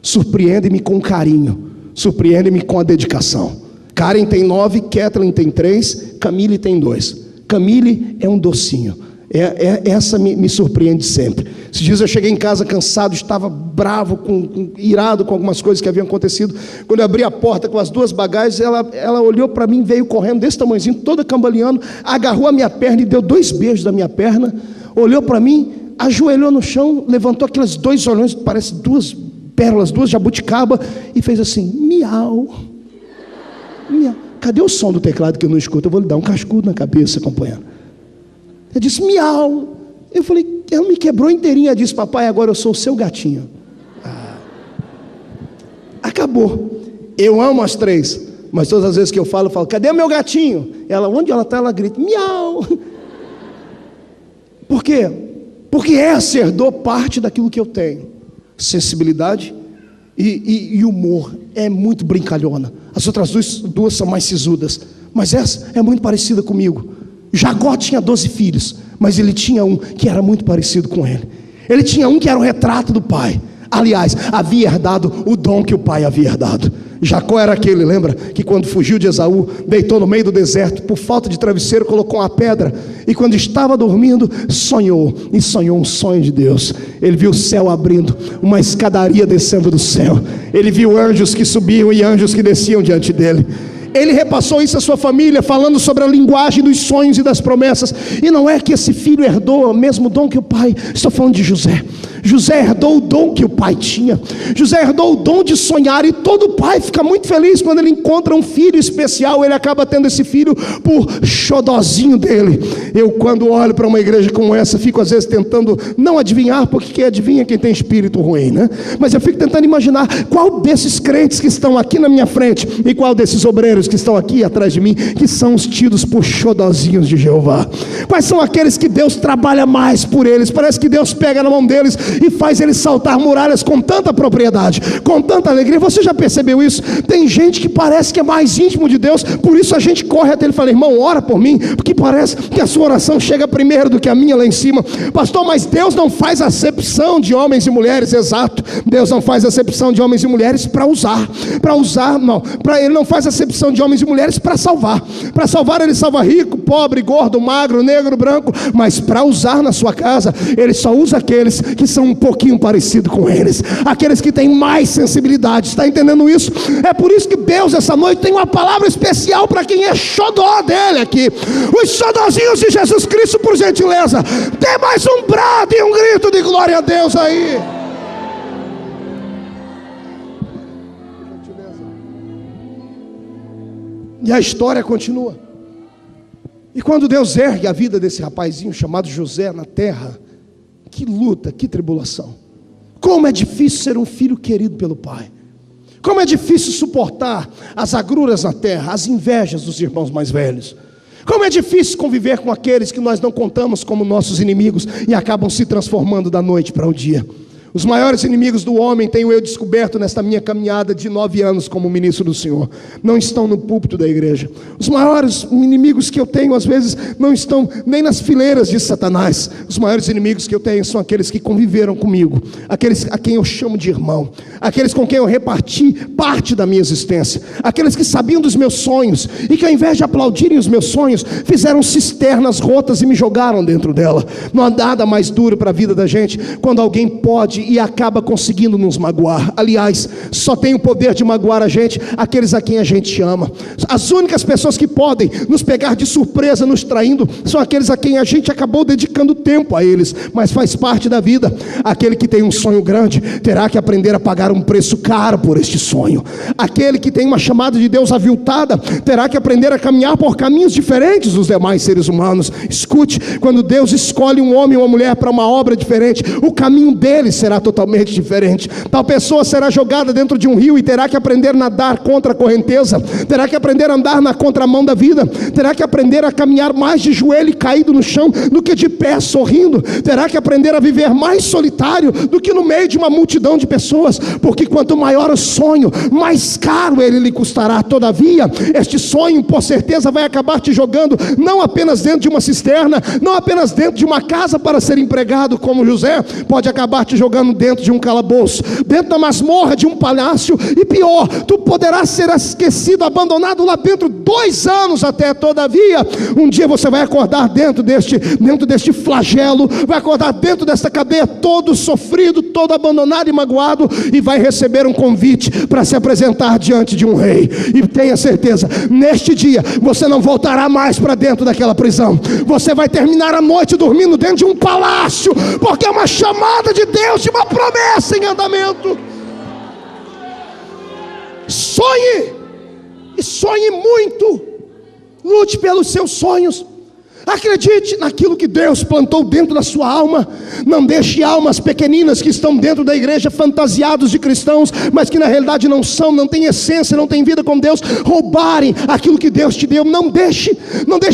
Surpreendem-me com carinho, surpreendem-me com a dedicação. Karen tem 9, Kathleen tem 3, Camille tem 2. Camille é um docinho. Essa me surpreende sempre. Esses dias eu cheguei em casa cansado, estava bravo, irado com algumas coisas que haviam acontecido. Quando eu abri a porta com as duas bagagens, ela olhou para mim, veio correndo desse tamanhozinho, toda cambaleando, agarrou a minha perna e deu 2 beijos na minha perna, olhou para mim, ajoelhou no chão, levantou aqueles 2 olhões, parece 2 pérolas, 2 jabuticaba, e fez assim, miau, miau. Cadê o som do teclado que eu não escuto? Eu vou lhe dar um cascudo na cabeça, companheiro. Eu disse, miau. Eu falei, ela me quebrou inteirinha. Ela disse, papai, agora eu sou o seu gatinho. Acabou. Eu amo as 3, mas todas as vezes que eu falo, cadê o meu gatinho? Ela, onde ela está, ela grita, miau. Por quê? Porque essa herdou parte daquilo que eu tenho. Sensibilidade e humor. É muito brincalhona. As outras duas são mais sisudas, mas essa é muito parecida comigo. Jacó tinha 12 filhos, mas ele tinha um que era muito parecido com ele. Ele tinha um que era o retrato do pai. Aliás, havia herdado o dom que o pai havia herdado. Jacó era aquele, lembra? Que quando fugiu de Esaú, deitou no meio do deserto, por falta de travesseiro, colocou uma pedra, e quando estava dormindo, sonhou um sonho de Deus. Ele viu o céu abrindo, uma escadaria descendo do céu. Ele viu anjos que subiam e anjos que desciam diante dele. Ele repassou isso à sua família, falando sobre a linguagem dos sonhos e das promessas. E não é que esse filho herdou o mesmo dom que o pai. Estou falando de José. José herdou o dom que o pai tinha. José herdou o dom de sonhar. E todo pai fica muito feliz quando ele encontra um filho especial. Ele acaba tendo esse filho por xodozinho dele. Eu, quando olho para uma igreja como essa, fico às vezes tentando não adivinhar, porque quem adivinha quem tem espírito ruim, né? Mas eu fico tentando imaginar qual desses crentes que estão aqui na minha frente e qual desses obreiros que estão aqui atrás de mim, que são os tidos por xodozinhos de Jeová. Quais são aqueles que Deus trabalha mais por eles? Parece que Deus pega na mão deles e faz eles saltar muralhas com tanta propriedade, com tanta alegria. Você já percebeu isso? Tem gente que parece que é mais íntimo de Deus, por isso a gente corre até ele e fala, irmão, ora por mim, porque parece que a sua oração chega primeiro do que a minha lá em cima. Pastor, mas Deus não faz acepção de homens e mulheres. Exato, Deus não faz acepção de homens e mulheres para usar, não, Ele não faz acepção de homens e mulheres para salvar. Para salvar ele salva rico, pobre, gordo, magro, negro, branco, mas para usar na sua casa, ele só usa aqueles que são um pouquinho parecidos com eles, aqueles que têm mais sensibilidade. Está entendendo isso? É por isso que Deus essa noite tem uma palavra especial para quem é xodó dele aqui. Os xodózinhos de Jesus Cristo, por gentileza, dê mais um brado e um grito de glória a Deus aí. E a história continua. E quando Deus ergue a vida desse rapazinho chamado José na terra, que luta, que tribulação. Como é difícil ser um filho querido pelo pai. Como é difícil suportar as agruras na terra, as invejas dos irmãos mais velhos. Como é difícil conviver com aqueles que nós não contamos como nossos inimigos e acabam se transformando da noite para o dia. Os maiores inimigos do homem, tenho eu descoberto nesta minha caminhada de 9 anos como ministro do Senhor, não estão no púlpito da igreja. Os maiores inimigos que eu tenho, às vezes, não estão nem nas fileiras de Satanás. Os maiores inimigos que eu tenho são aqueles que conviveram comigo, aqueles a quem eu chamo de irmão, aqueles com quem eu reparti parte da minha existência, aqueles que sabiam dos meus sonhos e que, ao invés de aplaudirem os meus sonhos, fizeram cisternas rotas e me jogaram dentro dela. Não há nada mais duro para a vida da gente quando alguém pode e acaba conseguindo nos magoar. Aliás, só tem o poder de magoar a gente aqueles a quem a gente ama. As únicas pessoas que podem nos pegar de surpresa, nos traindo, são aqueles a quem a gente acabou dedicando tempo a eles, mas faz parte da vida. Aquele que tem um sonho grande terá que aprender a pagar um preço caro por este sonho. Aquele que tem uma chamada de Deus aviltada terá que aprender a caminhar por caminhos diferentes dos demais seres humanos. Escute, quando Deus escolhe um homem ou uma mulher para uma obra diferente, o caminho deles será totalmente diferente. Tal pessoa será jogada dentro de um rio e terá que aprender a nadar contra a correnteza, terá que aprender a andar na contramão da vida, terá que aprender a caminhar mais de joelho e caído no chão do que de pé sorrindo, terá que aprender a viver mais solitário do que no meio de uma multidão de pessoas, porque quanto maior o sonho, mais caro ele lhe custará. Todavia, este sonho por certeza vai acabar te jogando não apenas dentro de uma cisterna, não apenas dentro de uma casa para ser empregado como José, pode acabar te jogando ficando dentro de um calabouço, dentro da masmorra de um palácio, e pior, tu poderás ser esquecido, abandonado lá dentro 2 anos até. Todavia, um dia você vai acordar dentro deste flagelo, vai acordar dentro dessa cadeia, todo sofrido, todo abandonado e magoado, e vai receber um convite para se apresentar diante de um rei. E tenha certeza, neste dia você não voltará mais para dentro daquela prisão. Você vai terminar a noite dormindo dentro de um palácio, porque é uma chamada de Deus, de uma promessa em andamento. Sonhe, e sonhe muito. Lute pelos seus sonhos. Acredite naquilo que Deus plantou dentro da sua alma. Não deixe almas pequeninas que estão dentro da igreja, fantasiados de cristãos, mas que na realidade não são, não têm essência, não têm vida com Deus, roubarem aquilo que Deus te deu. Não deixe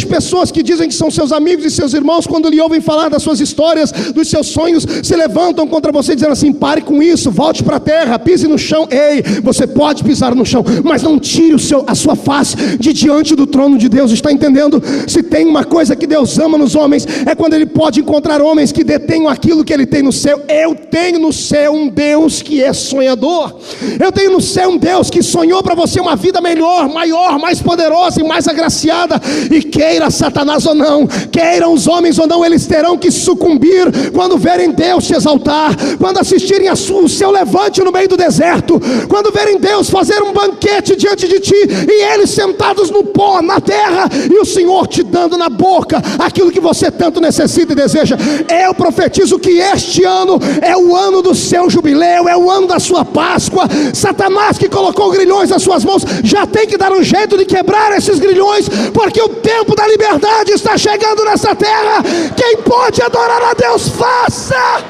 pessoas que dizem que são seus amigos e seus irmãos, quando lhe ouvem falar das suas histórias, dos seus sonhos, se levantam contra você dizendo assim: pare com isso, volte para a terra, pise no chão. Ei, você pode pisar no chão, mas não tire a sua face de diante do trono de Deus. Está entendendo? Se tem uma coisa que Deus ama nos homens, é quando Ele pode encontrar homens que detenham aquilo que Ele tem no céu. Eu tenho no céu um Deus que é sonhador. Eu tenho no céu um Deus que sonhou para você uma vida melhor, maior, mais poderosa e mais agraciada. E queira Satanás ou não, queiram os homens ou não, eles terão que sucumbir quando verem Deus te exaltar, quando assistirem o seu levante no meio do deserto, quando verem Deus fazer um banquete diante de ti, e eles sentados no pó, na terra, e o Senhor te dando na boca aquilo que você tanto necessita e deseja. Eu profetizo que este ano é o ano do seu jubileu, é o ano da sua Páscoa. Satanás, que colocou grilhões nas suas mãos, já tem que dar um jeito de quebrar esses grilhões, porque o tempo da liberdade está chegando nessa terra. Quem pode adorar a Deus, faça!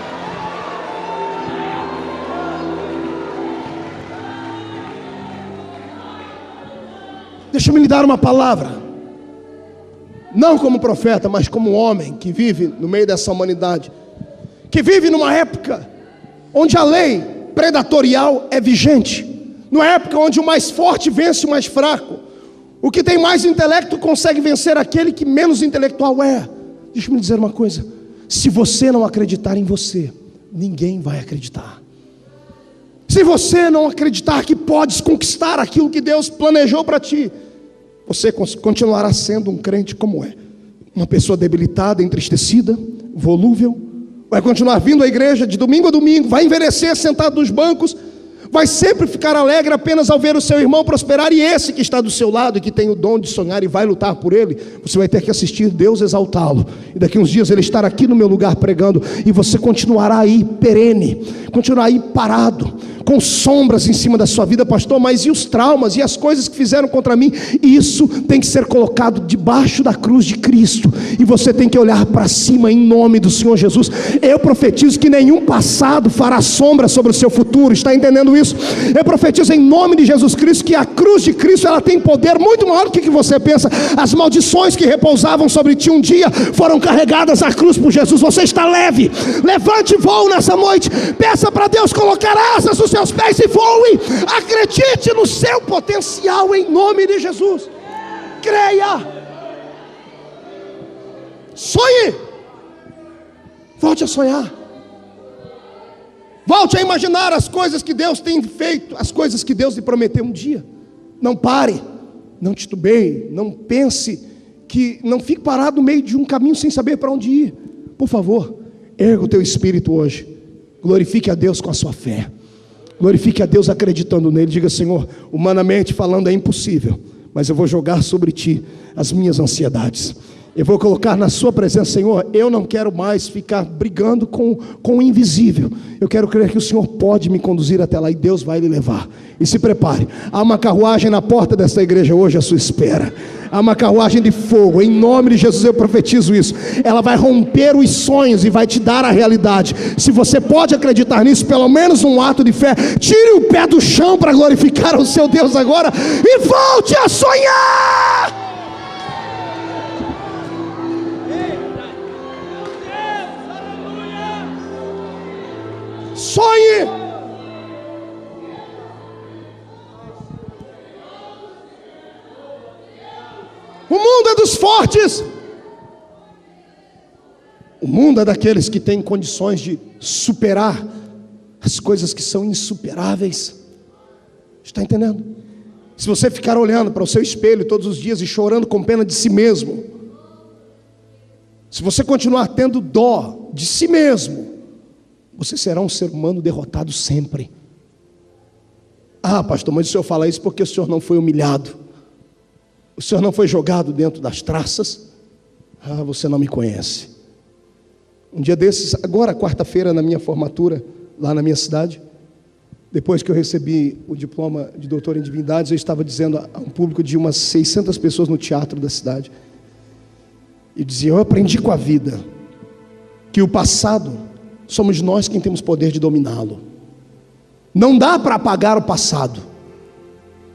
Deixa-me lhe dar uma palavra, não como profeta, mas como homem que vive no meio dessa humanidade, que vive numa época onde a lei predatorial é vigente, numa época onde o mais forte vence o mais fraco, o que tem mais intelecto consegue vencer aquele que menos intelectual é. Deixa-me dizer uma coisa: se você não acreditar em você, ninguém vai acreditar. Se você não acreditar que podes conquistar aquilo que Deus planejou para ti, você continuará sendo um crente como é, uma pessoa debilitada, entristecida, volúvel. Vai continuar vindo à igreja de domingo a domingo, vai envelhecer sentado nos bancos, vai sempre ficar alegre apenas ao ver o seu irmão prosperar, e esse que está do seu lado e que tem o dom de sonhar e vai lutar por ele, você vai ter que assistir Deus exaltá-lo, e daqui uns dias ele estará aqui no meu lugar pregando, e você continuará aí perene, continuará aí parado, com sombras em cima da sua vida. Pastor, mas e os traumas e as coisas que fizeram contra mim? Isso tem que ser colocado debaixo da cruz de Cristo, e você tem que olhar para cima em nome do Senhor Jesus. Eu profetizo que nenhum passado fará sombra sobre o seu futuro. Está entendendo isso? Eu profetizo em nome de Jesus Cristo que a cruz de Cristo, ela tem poder muito maior do que você pensa. As maldições que repousavam sobre ti um dia foram carregadas à cruz por Jesus. Você está leve. Levante voo nessa noite. Peça para Deus colocar asas nos seus pés e voe. Acredite no seu potencial em nome de Jesus. Creia. Sonhe. Volte a sonhar. Volte a imaginar as coisas que Deus tem feito, as coisas que Deus lhe prometeu um dia. Não pare, não titubeie, não pense, não fique parado no meio de um caminho sem saber para onde ir. Por favor, erga o teu espírito hoje. Glorifique a Deus com a sua fé. Glorifique a Deus acreditando nele. Diga: Senhor, humanamente falando é impossível, mas eu vou jogar sobre ti as minhas ansiedades. Eu vou colocar na sua presença. Senhor, eu não quero mais ficar brigando com o invisível. Eu quero crer que o Senhor pode me conduzir até lá, e Deus vai lhe levar. E se prepare, há uma carruagem na porta desta igreja hoje à sua espera. Há uma carruagem de fogo, em nome de Jesus eu profetizo isso. Ela vai romper os sonhos e vai te dar a realidade. Se você pode acreditar nisso, pelo menos um ato de fé, tire o pé do chão para glorificar o seu Deus agora, e volte a sonhar. Sonhe. O mundo é dos fortes. O mundo é daqueles que têm condições de superar as coisas que são insuperáveis. Está entendendo? Se você ficar olhando para o seu espelho todos os dias e chorando com pena de si mesmo, se você continuar tendo dó de si mesmo, você será um ser humano derrotado sempre. Ah, pastor, mas o senhor fala isso porque o senhor não foi humilhado, o senhor não foi jogado dentro das traças. Ah, você não me conhece. Um dia desses, agora quarta-feira, na minha formatura, lá na minha cidade, depois que eu recebi o diploma de doutor em divindades, eu estava dizendo a um público de umas 600 pessoas no teatro da cidade, e dizia: eu aprendi com a vida que o passado somos nós quem temos poder de dominá-lo. Não dá para apagar o passado.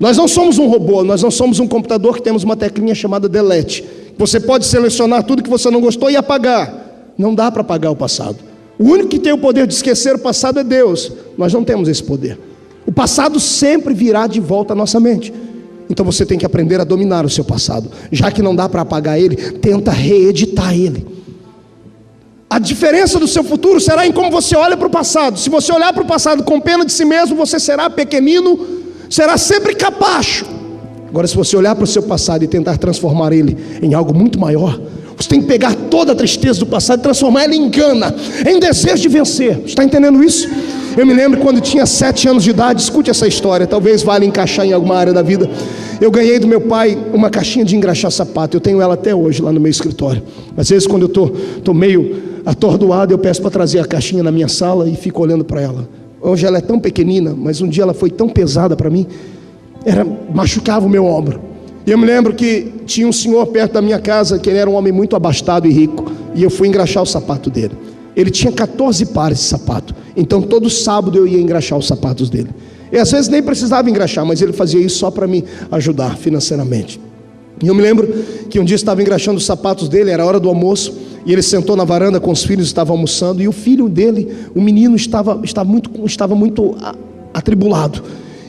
Nós não somos um robô, nós não somos um computador que temos uma teclinha chamada delete. Você pode selecionar tudo que você não gostou e apagar. Não dá para apagar o passado. O único que tem o poder de esquecer o passado é Deus. Nós não temos esse poder. O passado sempre virá de volta à nossa mente. Então você tem que aprender a dominar o seu passado. Já que não dá para apagar ele, tenta reeditar ele. A diferença do seu futuro será em como você olha para o passado. Se você olhar para o passado com pena de si mesmo, você será pequenino, será sempre capacho. Agora, se você olhar para o seu passado e tentar transformar ele em algo muito maior, você tem que pegar toda a tristeza do passado e transformar ela em gana, em desejo de vencer. Está entendendo isso? Eu me lembro quando tinha 7 anos de idade. Escute essa história, talvez valha encaixar em alguma área da vida. Eu ganhei do meu pai uma caixinha de engraxar sapato. Eu tenho ela até hoje lá no meu escritório. Às vezes quando eu estou meio atordoado, eu peço para trazer a caixinha na minha sala e fico olhando para ela. Hoje ela é tão pequenina, mas um dia ela foi tão pesada para mim, machucava o meu ombro. E eu me lembro que tinha um senhor perto da minha casa, que ele era um homem muito abastado e rico, e eu fui engraxar o sapato dele. Ele tinha 14 pares de sapato, então todo sábado eu ia engraxar os sapatos dele. E às vezes nem precisava engraxar, mas ele fazia isso só para me ajudar financeiramente. E eu me lembro que um dia eu estava engraxando os sapatos dele, era a hora do almoço, e ele sentou na varanda com os filhos, estavam almoçando, e o filho dele, o menino, estava muito atribulado.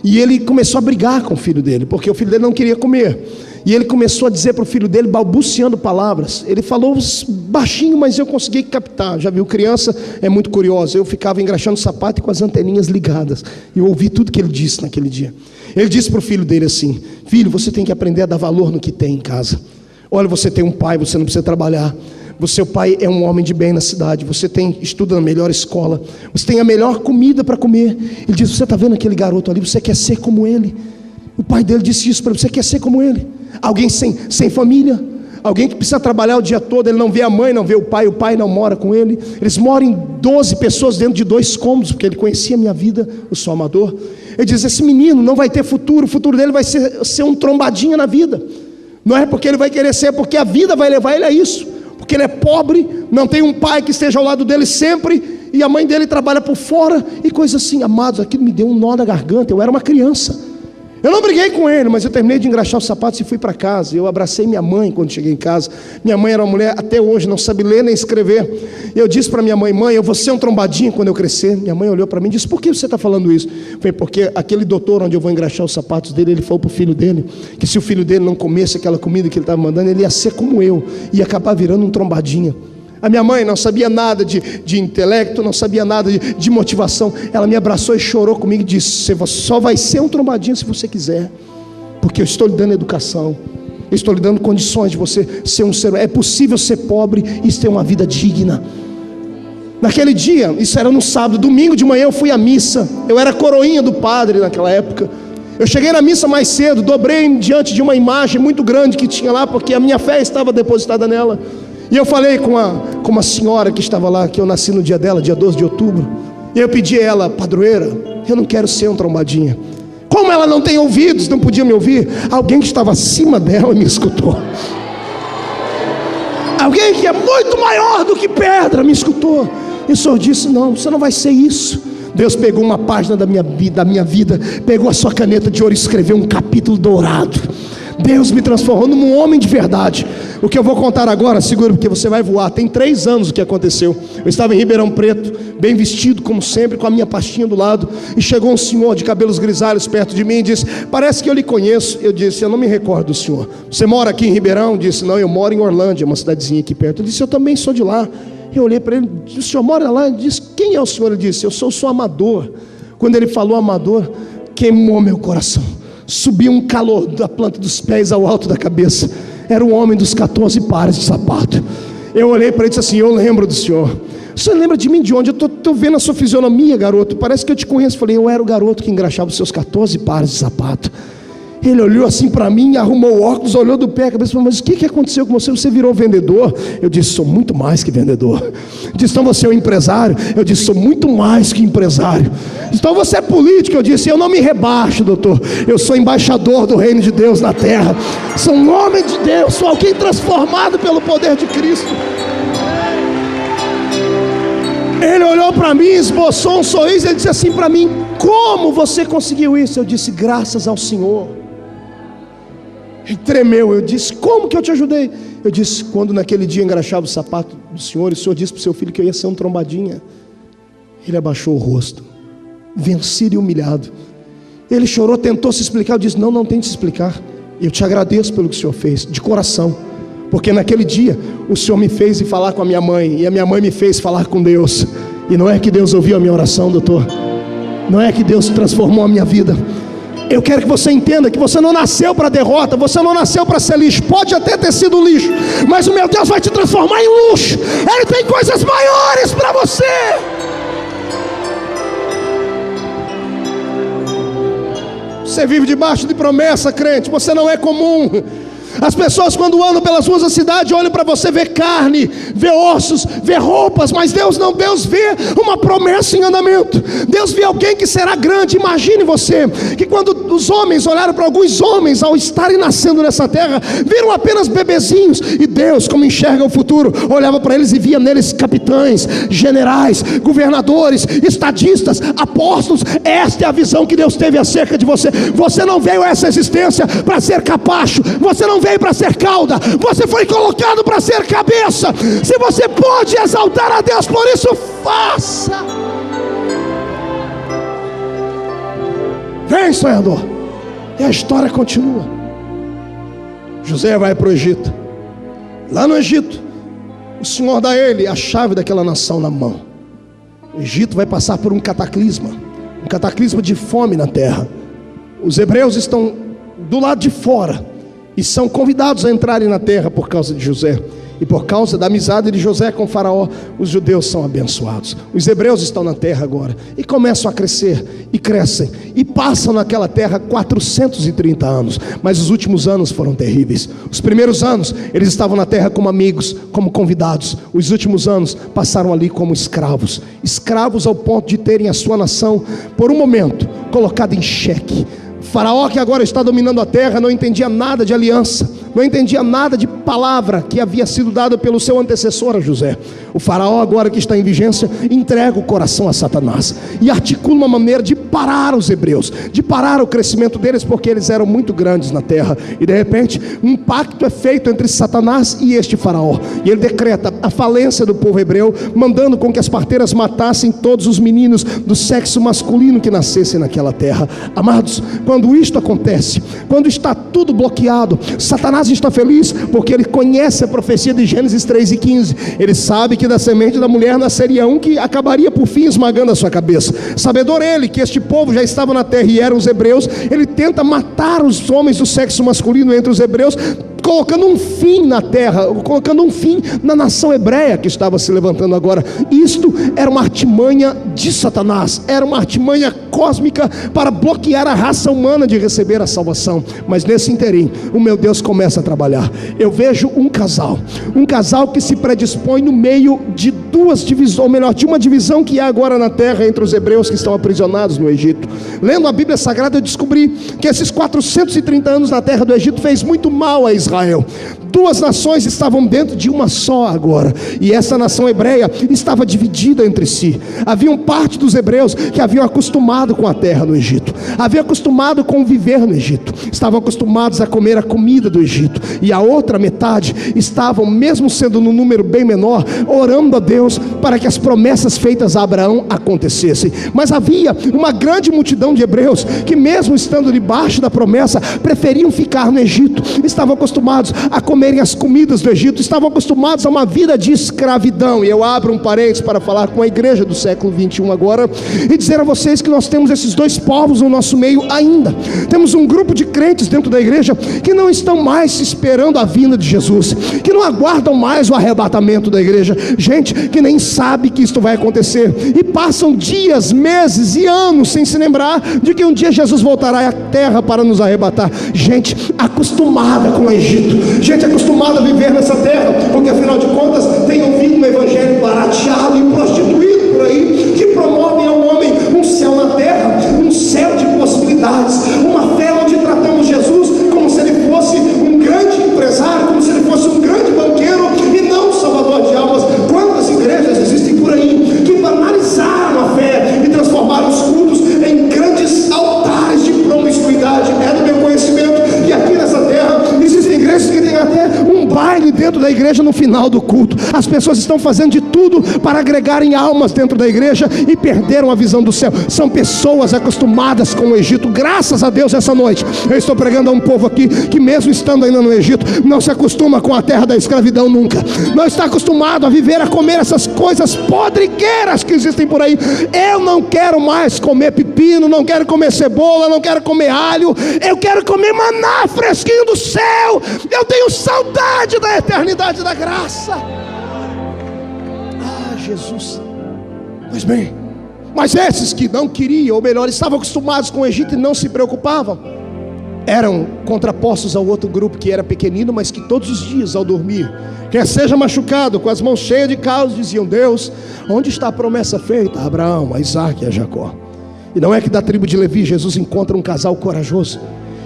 E ele começou a brigar com o filho dele, porque o filho dele não queria comer. E ele começou a dizer para o filho dele, balbuciando palavras. Ele falou baixinho, mas eu consegui captar. Já viu, criança é muito curiosa. Eu ficava engraxando o sapato e com as anteninhas ligadas. E eu ouvi tudo que ele disse naquele dia. Ele disse para o filho dele assim: filho, você tem que aprender a dar valor no que tem em casa. Olha, você tem um pai, você não precisa trabalhar. Seu pai é um homem de bem na cidade. Você estuda na melhor escola. Você tem a melhor comida para comer. Ele diz: você está vendo aquele garoto ali? Você quer ser como ele? O pai dele disse isso para ele: você quer ser como ele? Alguém sem família, alguém que precisa trabalhar o dia todo. Ele não vê a mãe, não vê o pai não mora com ele. Eles moram em 12 pessoas dentro de 2 cômodos, porque ele conhecia a minha vida, eu sou amador. Ele diz: esse menino não vai ter futuro. O futuro dele vai ser um trombadinha na vida. Não é porque ele vai querer ser, é porque a vida vai levar ele a isso. Porque ele é pobre, não tem um pai que esteja ao lado dele sempre, e a mãe dele trabalha por fora, e coisas assim. Amados, aquilo me deu um nó na garganta. Eu era uma criança. Eu não briguei com ele, mas eu terminei de engraxar os sapatos e fui para casa. Eu abracei minha mãe quando cheguei em casa. Minha mãe era uma mulher, até hoje, não sabe ler nem escrever. Eu disse para minha mãe: mãe, eu vou ser um trombadinho quando eu crescer. Minha mãe olhou para mim e disse: por que você está falando isso? Eu falei: porque aquele doutor onde eu vou engraxar os sapatos dele, ele falou para o filho dele que se o filho dele não comesse aquela comida que ele estava mandando, ele ia ser como eu, ia acabar virando um trombadinha. A minha mãe não sabia nada de intelecto, não sabia nada de motivação. Ela me abraçou e chorou comigo e disse: você só vai ser um trombadinho se você quiser, porque eu estou lhe dando educação, eu estou lhe dando condições de você ser um ser. É possível ser pobre e ter uma vida digna. Naquele dia, isso era no sábado, domingo de manhã eu fui à missa. Eu era coroinha do padre naquela época. Eu cheguei na missa mais cedo, dobrei diante de uma imagem muito grande que tinha lá, porque a minha fé estava depositada nela. E eu falei com uma senhora que estava lá, que eu nasci no dia dela, dia 12 de outubro. E eu pedi a ela: padroeira, eu não quero ser um trombadinha. Como ela não tem ouvidos, não podia me ouvir, alguém que estava acima dela me escutou. Alguém que é muito maior do que pedra me escutou. E o Senhor disse: não, você não vai ser isso. Deus pegou uma página da minha vida, pegou a sua caneta de ouro e escreveu um capítulo dourado. Deus me transformou num homem de verdade. O que eu vou contar agora, segura, porque você vai voar. Tem 3 anos o que aconteceu. Eu estava em Ribeirão Preto, bem vestido como sempre, com a minha pastinha do lado, e chegou um senhor de cabelos grisalhos perto de mim e disse: parece que eu lhe conheço. Eu disse: eu não me recordo do senhor. Você mora aqui em Ribeirão? Eu disse: não, eu moro em Orlândia, uma cidadezinha aqui perto. Eu disse: eu também sou de lá. Eu olhei para ele, o senhor mora lá? Ele disse, quem é o senhor? Ele disse, eu sou o seu amador. Quando ele falou amador, queimou meu coração. Subiu um calor da planta dos pés ao alto da cabeça. Era um homem dos 14 pares de sapato. Eu olhei para ele e disse assim, eu lembro do senhor. O senhor lembra de mim de onde? Eu estou vendo a sua fisionomia, garoto. Parece que eu te conheço. Falei, eu era o garoto que engraxava os seus 14 pares de sapato. Ele olhou assim para mim, arrumou o óculos, olhou do pé a cabeça e falou, mas o que aconteceu com você? Você virou vendedor? Eu disse, sou muito mais que vendedor. Disse, então você é um empresário? Eu disse, sou muito mais que empresário. Então você é político? Eu disse, eu não me rebaixo, doutor. Eu sou embaixador do reino de Deus na terra. Sou um homem de Deus, sou alguém transformado pelo poder de Cristo. Ele olhou para mim, esboçou um sorriso, ele disse assim para mim, como você conseguiu isso? Eu disse, graças ao Senhor. Ele tremeu, eu disse, como que eu te ajudei? Eu disse, quando naquele dia engraxava o sapato do senhor, e o senhor disse para o seu filho que eu ia ser um trombadinha. Ele abaixou o rosto, vencido e humilhado. Ele chorou, tentou se explicar, eu disse, não tem de se explicar. Eu te agradeço pelo que o senhor fez, de coração. Porque naquele dia, o senhor me fez ir falar com a minha mãe, e a minha mãe me fez falar com Deus. E não é que Deus ouviu a minha oração, doutor. Não é que Deus transformou a minha vida. Eu quero que você entenda que você não nasceu para derrota, você não nasceu para ser lixo. Pode até ter sido lixo, mas o meu Deus vai te transformar em luxo. Ele tem coisas maiores para você. Você vive debaixo de promessa, crente. Você não é comum. As pessoas quando andam pelas ruas da cidade olham para você, vê carne, vê ossos, vê roupas, mas Deus não, Deus vê uma promessa em andamento. Deus vê alguém que será grande. Imagine você, que quando os homens olharam para alguns homens ao estarem nascendo nessa terra, viram apenas bebezinhos, e Deus, como enxerga o futuro, olhava para eles e via neles capitães, generais, governadores, estadistas, apóstolos. Esta é a visão que Deus teve acerca de você. Você não veio a essa existência para ser capacho, você não veio para ser cauda, você foi colocado para ser cabeça. Se você pode exaltar a Deus por isso, faça. Vem, sonhador. E a história continua. José vai para o Egito. Lá no Egito, o Senhor dá a ele a chave daquela nação na mão. O Egito vai passar por um cataclisma de fome na terra. Os hebreus estão do lado de fora e são convidados a entrarem na terra por causa de José. E por causa da amizade de José com Faraó, os judeus são abençoados. Os hebreus estão na terra agora e começam a crescer e crescem e passam naquela terra 430 anos. Mas os últimos anos foram terríveis. Os primeiros anos eles estavam na terra como amigos, como convidados. Os últimos anos passaram ali como escravos. Escravos ao ponto de terem a sua nação por um momento colocada em xeque. Faraó, que agora está dominando a terra, não entendia nada de aliança, não entendia nada de palavra que havia sido dada pelo seu antecessor a José. O Faraó, agora que está em vigência, entrega o coração a Satanás e articula uma maneira de parar os hebreus, de parar o crescimento deles, porque eles eram muito grandes na terra. E de repente um pacto é feito entre Satanás e este Faraó, e ele decreta a falência do povo hebreu, mandando com que as parteiras matassem todos os meninos do sexo masculino que nascessem naquela terra. Amados, quando isto acontece, quando está tudo bloqueado, Satanás está feliz, porque ele conhece a profecia de Gênesis 3:15. Ele sabe que da semente da mulher nasceria um que acabaria por fim esmagando a sua cabeça. Sabedor ele que este povo já estava na terra e eram os hebreus, ele tenta matar os homens do sexo masculino entre os hebreus, colocando um fim na terra, colocando um fim na nação hebreia que estava se levantando agora. Isto era uma artimanha de Satanás, era uma artimanha cósmica para bloquear a raça humana de receber a salvação. Mas nesse interim, o meu Deus começa a trabalhar. Eu vejo um casal que se predispõe no meio de duas divisões, ou melhor, de uma divisão que há agora na terra entre os hebreus que estão aprisionados no Egito. Lendo a Bíblia Sagrada, eu descobri que esses 430 anos na terra do Egito fez muito mal a Israel. Duas nações estavam dentro de uma só agora, e essa nação hebreia estava dividida entre si. Havia parte dos hebreus que haviam acostumado com a terra no Egito, haviam acostumado com viver no Egito, estavam acostumados a comer a comida do Egito, e a outra metade estavam, mesmo sendo num número bem menor, orando a Deus para que as promessas feitas a Abraão acontecessem. Mas havia uma grande multidão de hebreus que, mesmo estando debaixo da promessa, preferiam ficar no Egito. Estavam acostumados a comerem as comidas do Egito, estavam acostumados a uma vida de escravidão. E eu abro um parênteses para falar com a igreja do século 21 agora, e dizer a vocês que nós temos esses dois povos no nosso meio ainda. Temos um grupo de crentes dentro da igreja que não estão mais esperando a vinda de Jesus, que não aguardam mais o arrebatamento da igreja, gente que nem sabe que isto vai acontecer, e passam dias, meses e anos sem se lembrar de que um dia Jesus voltará à terra para nos arrebatar. Gente acostumada com o Egito, gente acostumada a viver nessa terra, porque afinal de contas tem ouvido um evangelho barateado e prostituído por aí, que promovem ao homem um céu na terra, um céu de possibilidades, uma fé onde tratamos Jesus como se ele fosse um grande empresário, como se ele fosse um grande banqueiro e não um salvador de almas. Quantas igrejas existem por aí que banalizaram a fé e transformaram os cultos em grandes altares de promiscuidade? É do meu conhecimento que aqui nessa terra existem igrejas que têm até um baile dentro da igreja no final do culto. As pessoas estão fazendo de tudo para agregarem almas dentro da igreja e perderam a visão do céu. São pessoas acostumadas com o Egito. Graças a Deus, essa noite eu estou pregando a um povo aqui que, mesmo estando ainda no Egito, não se acostuma com a terra da escravidão nunca. Não está acostumado a viver, a comer essas coisas podriqueiras que existem por aí. Eu não quero mais comer pepino, não quero comer cebola, não quero comer alho. Eu quero comer maná fresquinho do céu. Eu tenho saudade da eternidade da graça. Ah, Jesus. Pois bem, mas esses que não queriam, ou melhor, estavam acostumados com o Egito e não se preocupavam, eram contrapostos ao outro grupo que era pequenino, mas que todos os dias ao dormir, quer seja machucado, com as mãos cheias de calos, diziam: Deus, onde está a promessa feita a Abraão, a Isaac e a Jacó? E não é que da tribo de Levi Jesus encontra um casal corajoso,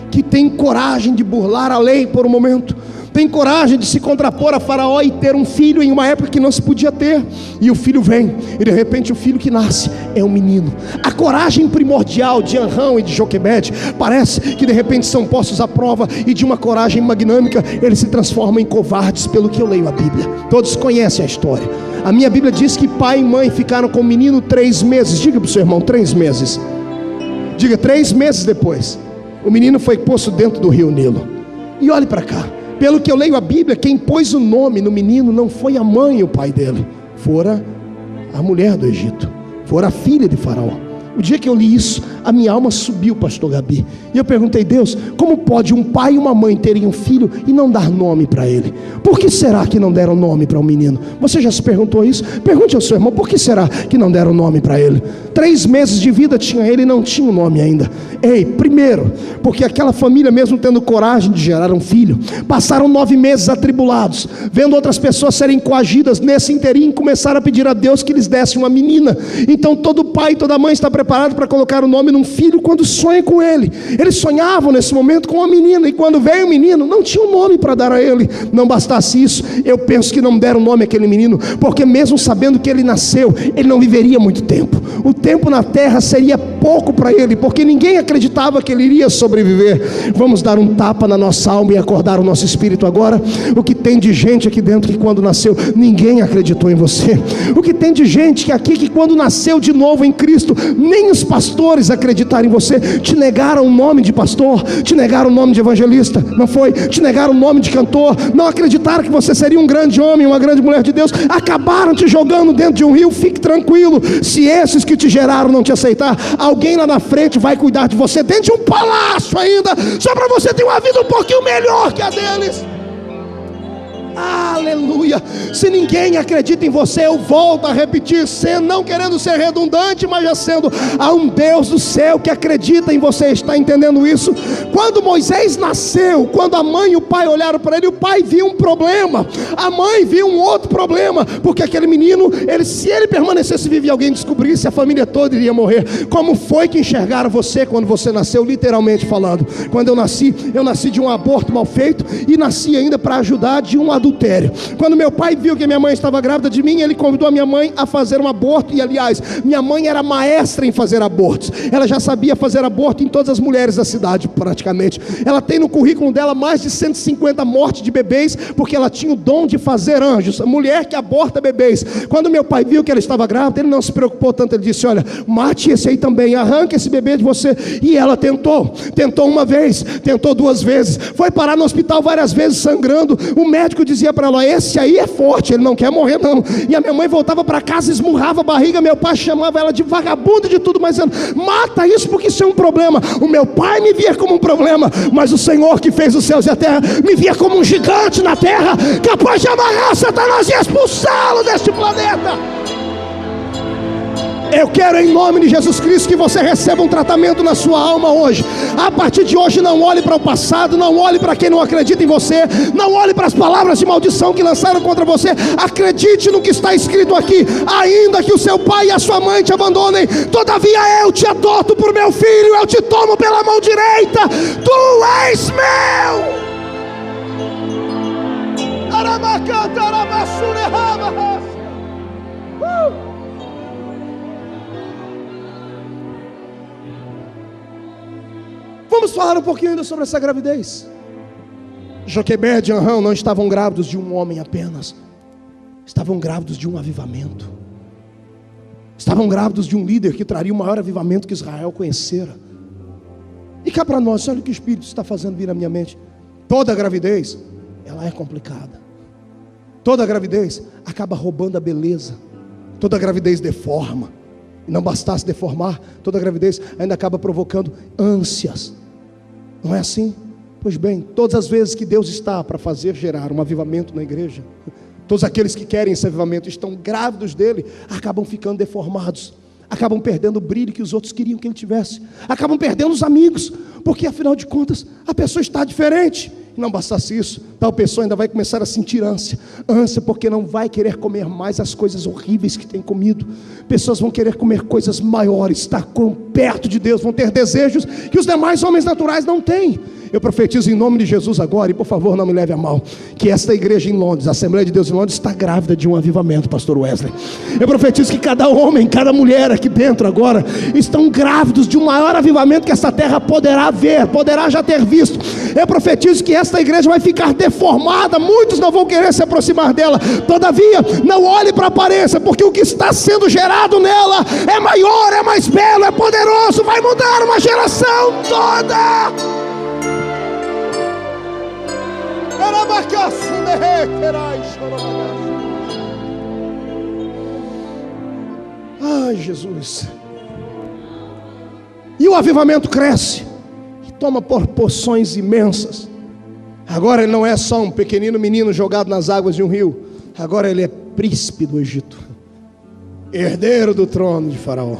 que tem coragem de burlar a lei por um momento, tem coragem de se contrapor a Faraó e ter um filho em uma época que não se podia ter. E o filho vem, e de repente o filho que nasce é um menino. A coragem primordial de Anrão e de Joquebede parece que de repente são postos à prova, e de uma coragem magnâmica eles se transformam em covardes, pelo que eu leio a Bíblia. Todos conhecem a história. A minha Bíblia diz que pai e mãe ficaram com o menino 3 meses. Diga para o seu irmão, 3 meses. Diga, 3 meses depois, o menino foi posto dentro do rio Nilo. E olhe para cá, pelo que eu leio a Bíblia, quem pôs o nome no menino não foi a mãe e o pai dele, fora a mulher do Egito, fora a filha de Faraó. O dia que eu li isso, a minha alma subiu, pastor Gabi, e eu perguntei: Deus, como pode um pai e uma mãe terem um filho e não dar nome para ele? Por que será que não deram nome para o menino? Você já se perguntou isso? Pergunte ao seu irmão: por que será que não deram nome para ele? 3 meses de vida tinha ele e não tinha um nome ainda. Ei, primeiro, porque aquela família, mesmo tendo coragem de gerar um filho, passaram 9 meses atribulados, vendo outras pessoas serem coagidas. Nesse inteirinho começaram a pedir a Deus que lhes desse uma menina. Então todo pai e toda mãe está preparado para colocar o nome num filho quando sonha com ele. Eles sonhavam nesse momento com uma menina, e quando veio o menino, não tinha um nome para dar a ele. Não bastasse isso, eu penso que não deram nome àquele menino, porque mesmo sabendo que ele nasceu, ele não viveria muito tempo. O tempo na terra seria pouco para ele, porque ninguém acreditava que ele iria sobreviver. Vamos dar um tapa na nossa alma e acordar o nosso espírito agora. O que tem de gente aqui dentro que quando nasceu, ninguém acreditou em você. O que tem de gente que aqui que quando nasceu de novo em Cristo, nem os pastores acreditaram em você. Te negaram o nome de pastor, te negaram o nome de evangelista, não foi? Te negaram o nome de cantor, não acreditaram que você seria um grande homem, uma grande mulher de Deus. Acabaram te jogando dentro de um rio. Fique tranquilo, se esses que te geraram não te aceitar, alguém lá na frente vai cuidar de você, dentro de um palácio ainda, só para você ter uma vida um pouquinho melhor que a deles. Aleluia. Se ninguém acredita em você, eu volto a repetir, não querendo ser redundante, mas já sendo, há um Deus do céu que acredita em você. Está entendendo isso? Quando Moisés nasceu, quando a mãe e o pai olharam para ele, o pai viu um problema, a mãe viu um outro problema, porque aquele menino, se ele permanecesse vivo e alguém descobrisse, a família toda iria morrer. Como foi que enxergaram você quando você nasceu, literalmente falando? Quando eu nasci de um aborto mal feito, e nasci ainda para ajudar de um adultério. história. Quando meu pai viu que minha mãe estava grávida de mim, ele convidou a minha mãe a fazer um aborto. E aliás, minha mãe era maestra em fazer abortos. Ela já sabia fazer aborto em todas as mulheres da cidade praticamente. Ela tem no currículo dela mais de 150 mortes de bebês, porque ela tinha o dom de fazer anjos. A mulher que aborta bebês. Quando meu pai viu que ela estava grávida, ele não se preocupou tanto. Ele disse: olha, mate esse aí também, arranque esse bebê de você. E ela tentou uma vez, tentou duas vezes, foi parar no hospital várias vezes sangrando. O médico dizia para ela: esse aí é forte, ele não quer morrer não. E a minha mãe voltava para casa, esmurrava a barriga. Meu pai chamava ela de vagabunda e de tudo, mas ela: mata isso, porque isso é um problema. O meu pai me via como um problema, mas o Senhor que fez os céus e a terra me via como um gigante na terra, capaz de amarrar Satanás e expulsá-lo deste planeta. Eu quero, em nome de Jesus Cristo, que você receba um tratamento na sua alma hoje. A partir de hoje, não olhe para o passado, não olhe para quem não acredita em você, não olhe para as palavras de maldição que lançaram contra você. Acredite no que está escrito aqui: ainda que o seu pai e a sua mãe te abandonem, todavia eu te adoto por meu filho, eu te tomo pela mão direita, tu és meu. Vamos falar um pouquinho ainda sobre essa gravidez. Joquebede e Anrão não estavam grávidos de um homem apenas, estavam grávidos de um avivamento. Estavam grávidos de um líder que traria o maior avivamento que Israel conhecera. E cá para nós, olha o que o Espírito está fazendo vir na minha mente. Toda gravidez, ela é complicada. Toda gravidez acaba roubando a beleza. Toda gravidez deforma. E não bastasse deformar, toda gravidez ainda acaba provocando ânsias. Não é assim? Pois bem, todas as vezes que Deus está para fazer gerar um avivamento na igreja, todos aqueles que querem esse avivamento, estão grávidos dele, acabam ficando deformados, acabam perdendo o brilho que os outros queriam que ele tivesse, acabam perdendo os amigos, porque afinal de contas a pessoa está diferente. E não bastasse isso, tal pessoa ainda vai começar a sentir ânsia porque não vai querer comer mais as coisas horríveis que tem comido. Pessoas vão querer comer coisas maiores, estar perto de Deus, vão ter desejos que os demais homens naturais não têm. Eu profetizo em nome de Jesus agora, e por favor não me leve a mal, que esta igreja em Londres, a Assembleia de Deus em Londres, está grávida de um avivamento, pastor Wesley. Eu profetizo que cada homem, cada mulher aqui dentro agora, estão grávidos de um maior avivamento que esta terra poderá ver, poderá já ter visto. Eu profetizo que esta igreja vai ficar deformada, muitos não vão querer se aproximar dela. Todavia, não olhe para a aparência, porque o que está sendo gerado nela é maior, é mais belo, é poderoso, vai mudar uma geração toda. Ai, Jesus. E o avivamento cresce e toma proporções imensas. Agora ele não é só um pequenino menino jogado nas águas de um rio. Agora ele é príncipe do Egito, herdeiro do trono de Faraó.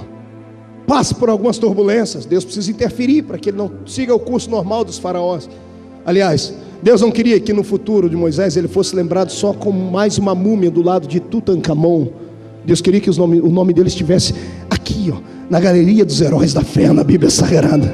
Passa por algumas turbulências. Deus precisa interferir para que ele não siga o curso normal dos faraós. Aliás, Deus não queria que no futuro de Moisés ele fosse lembrado só como mais uma múmia do lado de Tutankhamon. Deus queria que o nome dele estivesse aqui, na galeria dos heróis da fé, na Bíblia Sagrada.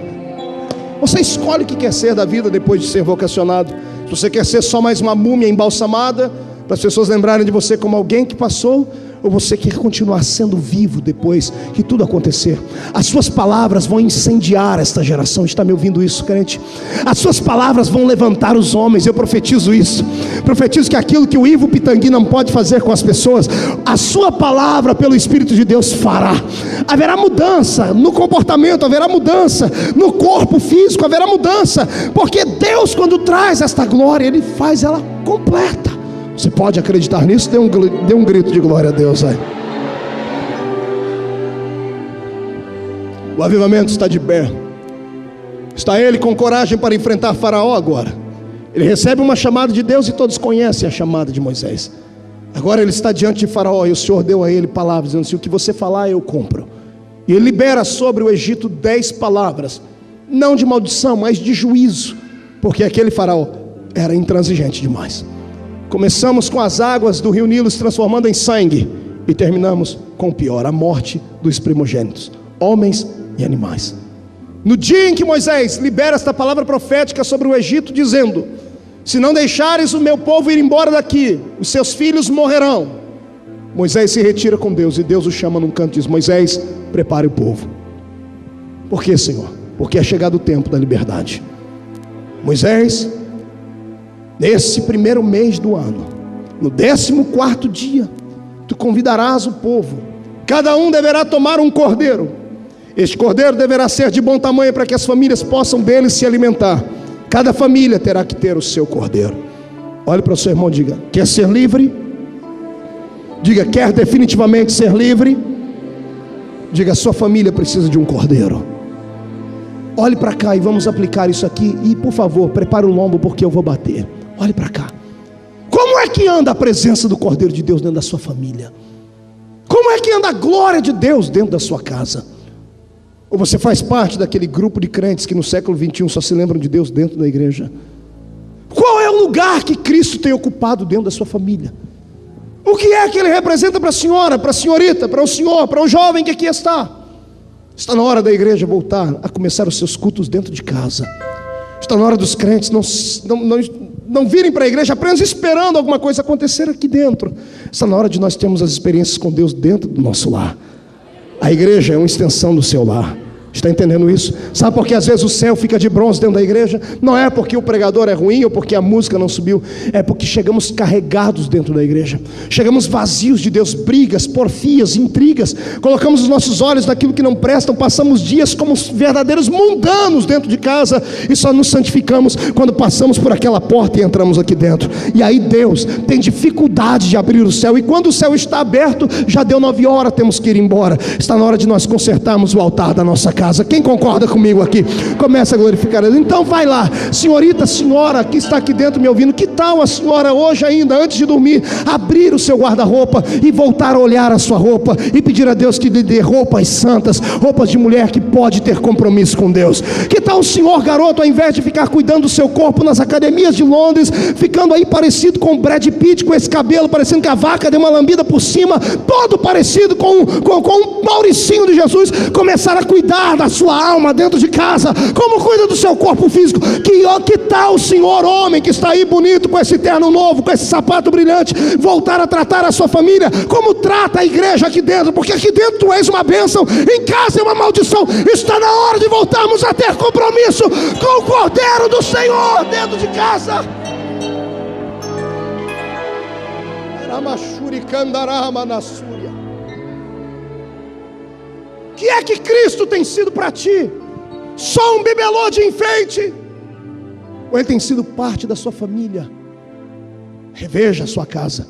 Você escolhe o que quer ser da vida depois de ser vocacionado. Se você quer ser só mais uma múmia embalsamada, para as pessoas lembrarem de você como alguém que passou, ou você quer continuar sendo vivo depois que tudo acontecer. As suas palavras vão incendiar esta geração. Está me ouvindo isso, crente? As suas palavras vão levantar os homens. Eu profetizo isso. Profetizo que aquilo que o Ivo Pitangui não pode fazer com as pessoas, a sua palavra pelo Espírito de Deus fará. Haverá mudança no comportamento, haverá mudança no corpo físico, haverá mudança, porque Deus, quando traz esta glória, Ele faz ela completa. Você pode acreditar nisso? Dê um grito de glória a Deus aí. O avivamento está de pé. Está ele com coragem para enfrentar Faraó agora. Ele recebe uma chamada de Deus e todos conhecem a chamada de Moisés. Agora ele está diante de Faraó e o Senhor deu a ele palavras, dizendo assim: o que você falar eu cumpro. E ele libera sobre o Egito 10 palavras, não de maldição, mas de juízo, porque aquele Faraó era intransigente demais. Começamos com as águas do rio Nilo se transformando em sangue, e terminamos com o pior, a morte dos primogênitos, homens e animais. No dia em que Moisés libera esta palavra profética sobre o Egito, dizendo: Se não deixares o meu povo ir embora daqui, os seus filhos morrerão. Moisés se retira com Deus, e Deus o chama num canto e diz: Moisés, prepare o povo. Por quê, Senhor? Porque é chegado o tempo da liberdade. Moisés, nesse primeiro mês do ano, no 14º dia, tu convidarás o povo. Cada um deverá tomar um cordeiro. Este cordeiro deverá ser de bom tamanho, para que as famílias possam dele se alimentar. Cada família terá que ter o seu cordeiro. Olhe para o seu irmão e diga: quer ser livre? Diga: quer definitivamente ser livre? Diga: sua família precisa de um cordeiro. Olhe para cá e vamos aplicar isso aqui. E por favor, prepare o lombo, porque eu vou bater. Olhe para cá. Como é que anda a presença do Cordeiro de Deus dentro da sua família? Como é que anda a glória de Deus dentro da sua casa? Ou você faz parte daquele grupo de crentes que no século 21 só se lembram de Deus dentro da igreja? Qual é o lugar que Cristo tem ocupado dentro da sua família? O que é que Ele representa para a senhora, para a senhorita, para o senhor, para o jovem que aqui está? Está na hora da igreja voltar a começar os seus cultos dentro de casa. Está na hora dos crentes não virem para a igreja apenas esperando alguma coisa acontecer aqui dentro. Está na hora de nós termos as experiências com Deus dentro do nosso lar. A igreja é uma extensão do seu lar. Está entendendo isso? Sabe por que às vezes o céu fica de bronze dentro da igreja? Não é porque o pregador é ruim ou porque a música não subiu. É porque chegamos carregados dentro da igreja. Chegamos vazios de Deus. Brigas, porfias, intrigas. Colocamos os nossos olhos naquilo que não prestam. Passamos dias como verdadeiros mundanos dentro de casa. E só nos santificamos quando passamos por aquela porta e entramos aqui dentro. E aí Deus tem dificuldade de abrir o céu. E quando o céu está aberto, já deu 9 horas, temos que ir embora. Está na hora de nós consertarmos o altar da nossa casa. Quem concorda comigo aqui? Começa a glorificar a Deus. Então vai lá, senhorita, senhora que está aqui dentro me ouvindo, que tal a senhora hoje ainda, antes de dormir, abrir o seu guarda-roupa e voltar a olhar a sua roupa e pedir a Deus que lhe dê roupas santas, roupas de mulher que pode ter compromisso com Deus? Que tal o senhor garoto, ao invés de ficar cuidando do seu corpo nas academias de Londres, ficando aí parecido com o Brad Pitt, com esse cabelo parecendo que a vaca deu uma lambida por cima, todo parecido com o Mauricinho de Jesus, começar a cuidar da sua alma dentro de casa, como cuida do seu corpo físico? Que tal o senhor homem que está aí bonito, com esse terno novo, com esse sapato brilhante, voltar a tratar a sua família como trata a igreja aqui dentro? Porque aqui dentro tu és uma bênção, em casa é uma maldição. Está na hora de voltarmos a ter compromisso com o Cordeiro do Senhor dentro de casa. Que é que Cristo tem sido para ti? Só um bibelô de enfeite? Ou Ele tem sido parte da sua família? Reveja a sua casa.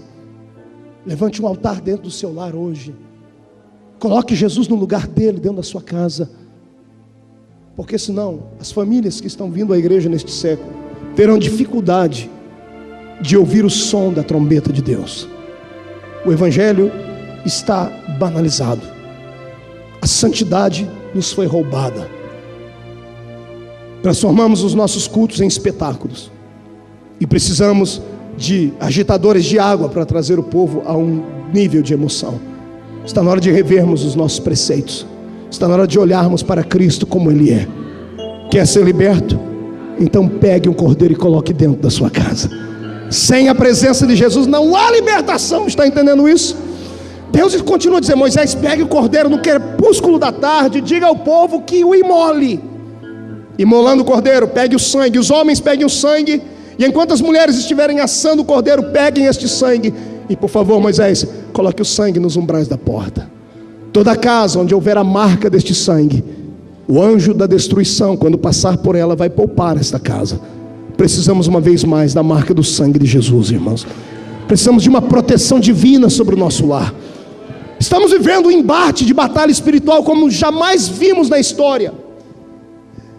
Levante um altar dentro do seu lar hoje. Coloque Jesus no lugar dele dentro da sua casa. Porque senão as famílias que estão vindo à igreja neste século terão dificuldade de ouvir o som da trombeta de Deus. O evangelho está banalizado. A santidade nos foi roubada. Transformamos os nossos cultos em espetáculos. E precisamos de agitadores de água para trazer o povo a um nível de emoção. Está na hora de revermos os nossos preceitos. Está na hora de olharmos para Cristo como Ele é. Quer ser liberto? Então pegue um cordeiro e coloque dentro da sua casa. Sem a presença de Jesus não há libertação. Está entendendo isso? Deus continua a dizer: Moisés, pegue o cordeiro no crepúsculo da tarde, diga ao povo que o imole. Imolando o cordeiro, pegue o sangue. Os homens peguem o sangue, e enquanto as mulheres estiverem assando o cordeiro, peguem este sangue. E por favor, Moisés, coloque o sangue nos umbrais da porta. Toda casa onde houver a marca deste sangue, o anjo da destruição, quando passar por ela, vai poupar esta casa. Precisamos uma vez mais da marca do sangue de Jesus, irmãos. Precisamos de uma proteção divina sobre o nosso lar. Estamos vivendo um embate de batalha espiritual como jamais vimos na história.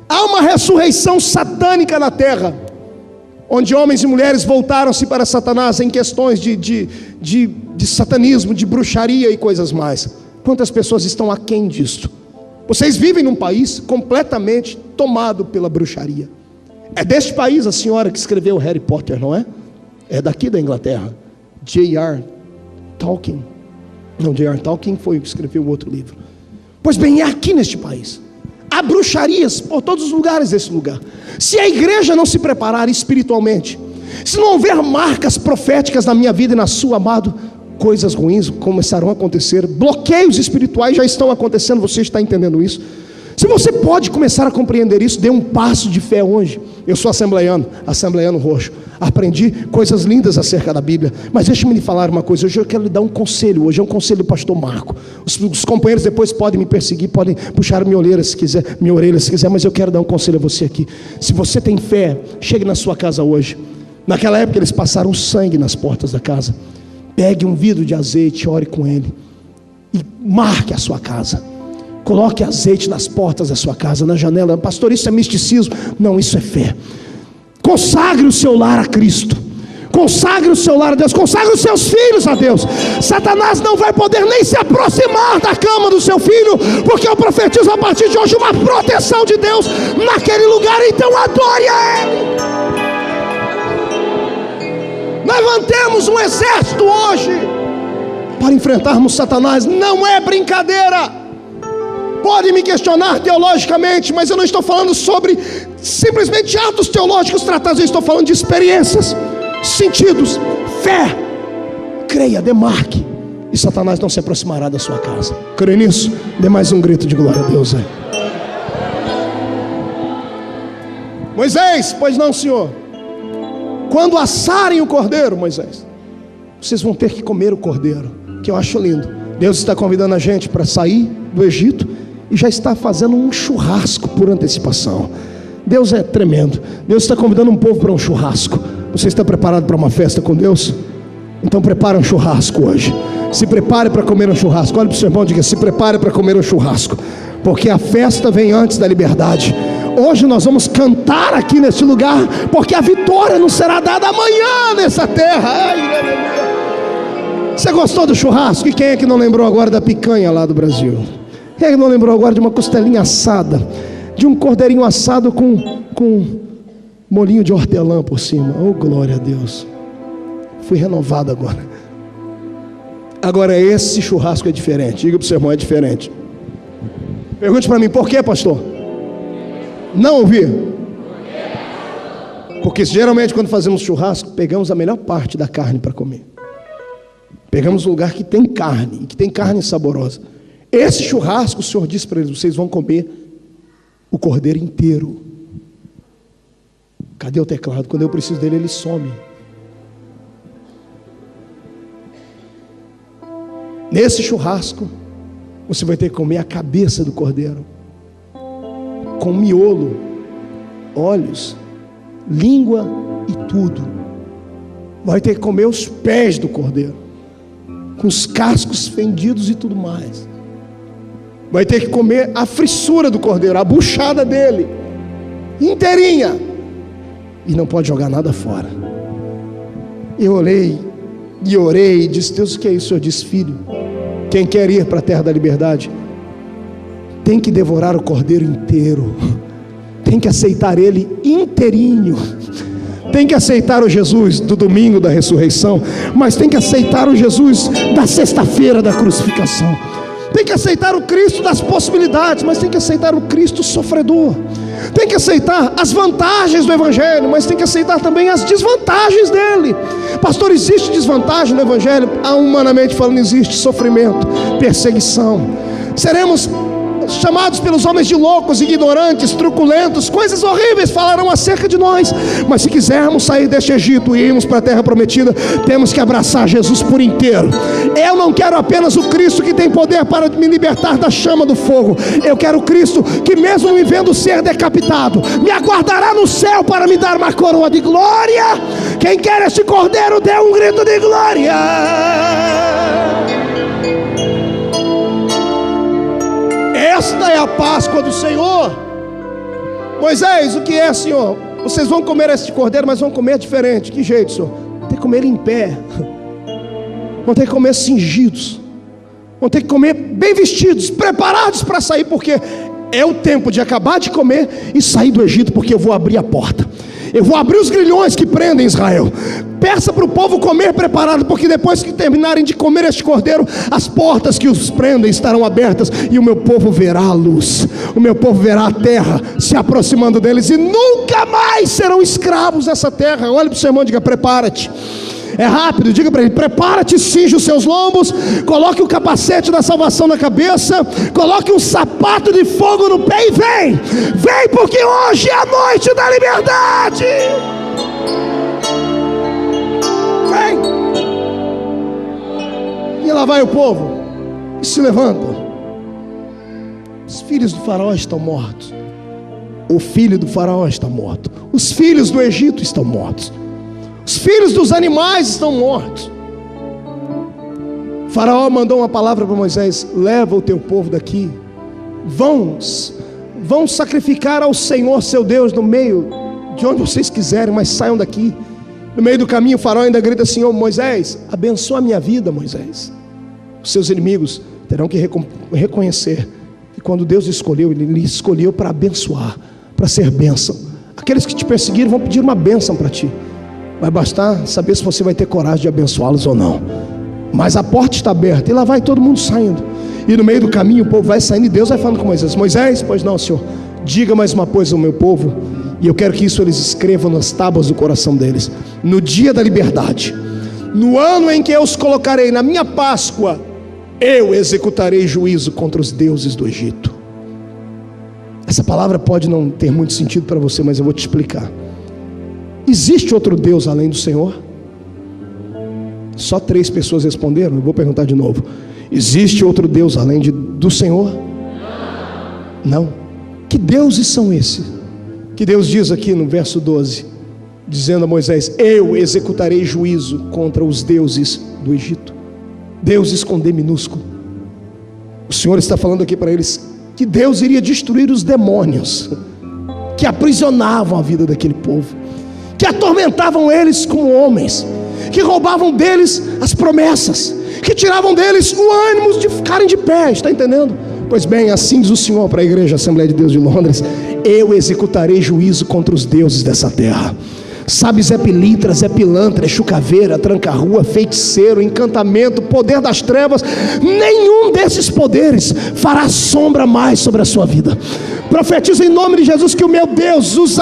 Há uma ressurreição satânica na terra, onde homens e mulheres voltaram-se para Satanás em questões de satanismo, de bruxaria e coisas mais. Quantas pessoas estão aquém disto? Vocês vivem num país completamente tomado pela bruxaria. É deste país a senhora que escreveu Harry Potter, não é? É daqui da Inglaterra. J.R. Tolkien. Não, J.R. Tolkien foi o que escreveu o outro livro. Pois bem, é aqui neste país. Há bruxarias por todos os lugares desse lugar. Se a igreja não se preparar espiritualmente, Se não houver marcas proféticas na minha vida e na sua, amado, coisas ruins começarão a acontecer. Bloqueios espirituais já estão acontecendo. Você está entendendo isso? Se você pode começar a compreender isso, dê um passo de fé hoje. Eu sou assembleiano roxo. Aprendi coisas lindas acerca da Bíblia. Mas deixe-me lhe falar uma coisa. Hoje eu quero lhe dar um conselho. Hoje é um conselho do pastor Marco. Os companheiros depois podem me perseguir, podem puxar minha orelha se quiser, mas eu quero dar um conselho a você aqui. Se você tem fé, chegue na sua casa hoje. Naquela época eles passaram sangue nas portas da casa. Pegue um vidro de azeite, ore com ele e marque a sua casa. Coloque azeite nas portas da sua casa, na janela. Pastor, isso é misticismo? Não, isso é fé. Consagre o seu lar a Cristo. Consagre o seu lar a Deus. Consagre os seus filhos a Deus. Satanás não vai poder nem se aproximar da cama do seu filho, porque eu profetizo a partir de hoje uma proteção de Deus naquele lugar. Então adore a Ele. Levantemos um exército hoje para enfrentarmos Satanás. Não é brincadeira. Pode me questionar teologicamente, mas eu não estou falando sobre simplesmente atos teológicos tratados. Eu estou falando de experiências, sentidos, fé. Creia, demarque, e Satanás não se aproximará da sua casa. Creia nisso? Dê mais um grito de glória a Deus aí. Moisés, pois não, senhor. Quando assarem o cordeiro, Moisés, vocês vão ter que comer o cordeiro, que eu acho lindo. Deus está convidando a gente para sair do Egito e já está fazendo um churrasco por antecipação. Deus é tremendo. Deus está convidando um povo para um churrasco. Você está preparado para uma festa com Deus? Então prepare um churrasco hoje. Se prepare para comer um churrasco. Olha para o seu irmão e diga: se prepare para comer um churrasco, porque a festa vem antes da liberdade. Hoje nós vamos cantar aqui neste lugar, porque a vitória não será dada amanhã nessa terra. Ai, aleluia. Você gostou do churrasco? E quem é que não lembrou agora da picanha lá do Brasil? Quem é que não lembrou agora de uma costelinha assada, de um cordeirinho assado com molinho de hortelã por cima? Oh, glória a Deus. Fui renovado agora. Agora esse churrasco é diferente. Diga para o seu irmão: é diferente. Pergunte para mim: por quê, pastor? Não ouvi. Porque geralmente quando fazemos churrasco, pegamos a melhor parte da carne para comer. Pegamos um lugar que tem carne, e que tem carne saborosa. Esse churrasco, o Senhor disse para eles: vocês vão comer o cordeiro inteiro. Cadê o teclado? Quando eu preciso dele, ele some. Nesse churrasco, você vai ter que comer a cabeça do cordeiro, com miolo, olhos, língua e tudo. Vai ter que comer os pés do cordeiro, com os cascos fendidos e tudo mais. Vai ter que comer a frissura do cordeiro, a buchada dele, inteirinha. E não pode jogar nada fora. Eu olhei e orei e disse: Deus, o que é isso? O Senhor disse: filho, quem quer ir para a terra da liberdade tem que devorar o cordeiro inteiro, tem que aceitar ele inteirinho, tem que aceitar o Jesus do domingo da ressurreição, mas tem que aceitar o Jesus da sexta-feira da crucificação, tem que aceitar o Cristo das possibilidades, mas tem que aceitar o Cristo sofredor, tem que aceitar as vantagens do Evangelho, mas tem que aceitar também as desvantagens dele. Pastor, existe desvantagem no Evangelho? Humanamente falando, existe sofrimento, perseguição. Seremos chamados pelos homens de loucos, ignorantes, truculentos, coisas horríveis falarão acerca de nós. Mas se quisermos sair deste Egito e irmos para a terra prometida, temos que abraçar Jesus por inteiro. Eu não quero apenas o Cristo que tem poder para me libertar da chama do fogo. Eu quero o Cristo que, mesmo me vendo ser decapitado, me aguardará no céu para me dar uma coroa de glória. Quem quer este cordeiro, dê um grito de glória. Esta é a Páscoa do Senhor. Moisés, o que é, Senhor? Vocês vão comer este cordeiro, mas vão comer diferente. Que jeito, Senhor? Vão ter que comer em pé, vão ter que comer cingidos, vão ter que comer bem vestidos, preparados para sair, porque é o tempo de acabar de comer e sair do Egito, porque eu vou abrir a porta. Eu vou abrir os grilhões que prendem Israel. Peça para o povo comer preparado, porque depois que terminarem de comer este cordeiro, as portas que os prendem estarão abertas, e o meu povo verá a luz, o meu povo verá a terra se aproximando deles, e nunca mais serão escravos dessa terra. Olhe para o seu irmão e diga: prepara-te. É rápido, diga para ele: prepara-te, cinja os seus lombos, coloque o capacete da salvação na cabeça, coloque um sapato de fogo no pé e vem, porque hoje é a noite da liberdade. Vem. E lá vai o povo, e se levanta. Os filhos do faraó estão mortos, o filho do faraó está morto, os filhos do Egito estão mortos, os filhos dos animais estão mortos. O faraó mandou uma palavra para Moisés: leva o teu povo daqui, vão sacrificar ao Senhor seu Deus no meio de onde vocês quiserem, mas saiam daqui. No meio do caminho o faraó ainda grita assim: ô Moisés, abençoa a minha vida, Moisés. Os seus inimigos terão que reconhecer que quando Deus escolheu, Ele lhe escolheu para abençoar, para ser bênção. Aqueles que te perseguiram vão pedir uma bênção para ti. Vai bastar saber se você vai ter coragem de abençoá-los ou não. Mas a porta está aberta, e lá vai todo mundo saindo. E no meio do caminho o povo vai saindo, e Deus vai falando com Moisés: Moisés, pois não, Senhor, diga mais uma coisa ao meu povo, e eu quero que isso eles escrevam nas tábuas do coração deles. No dia da liberdade, no ano em que eu os colocarei na minha Páscoa, eu executarei juízo contra os deuses do Egito. Essa palavra pode não ter muito sentido para você, mas eu vou te explicar. Existe outro Deus além do Senhor? Só 3 pessoas responderam. Eu vou perguntar de novo: existe outro Deus além do Senhor? Não. Que deuses são esses? Que Deus diz aqui no verso 12, dizendo a Moisés: eu executarei juízo contra os deuses do Egito. Deuses com D minúsculo. O Senhor está falando aqui para eles que Deus iria destruir os demônios que aprisionavam a vida daquele povo, que atormentavam eles como homens, que roubavam deles as promessas, que tiravam deles o ânimo de ficarem de pé. Está entendendo? Pois bem, assim diz o Senhor para a igreja Assembleia de Deus de Londres: eu executarei juízo contra os deuses dessa terra. Sabe, Zé Pilintra, Zé Pilantra, Exu Caveira, Tranca-Rua, feiticeiro, encantamento, poder das trevas, nenhum desses poderes fará sombra mais sobre a sua vida. Profetizo em nome de Jesus que o meu Deus os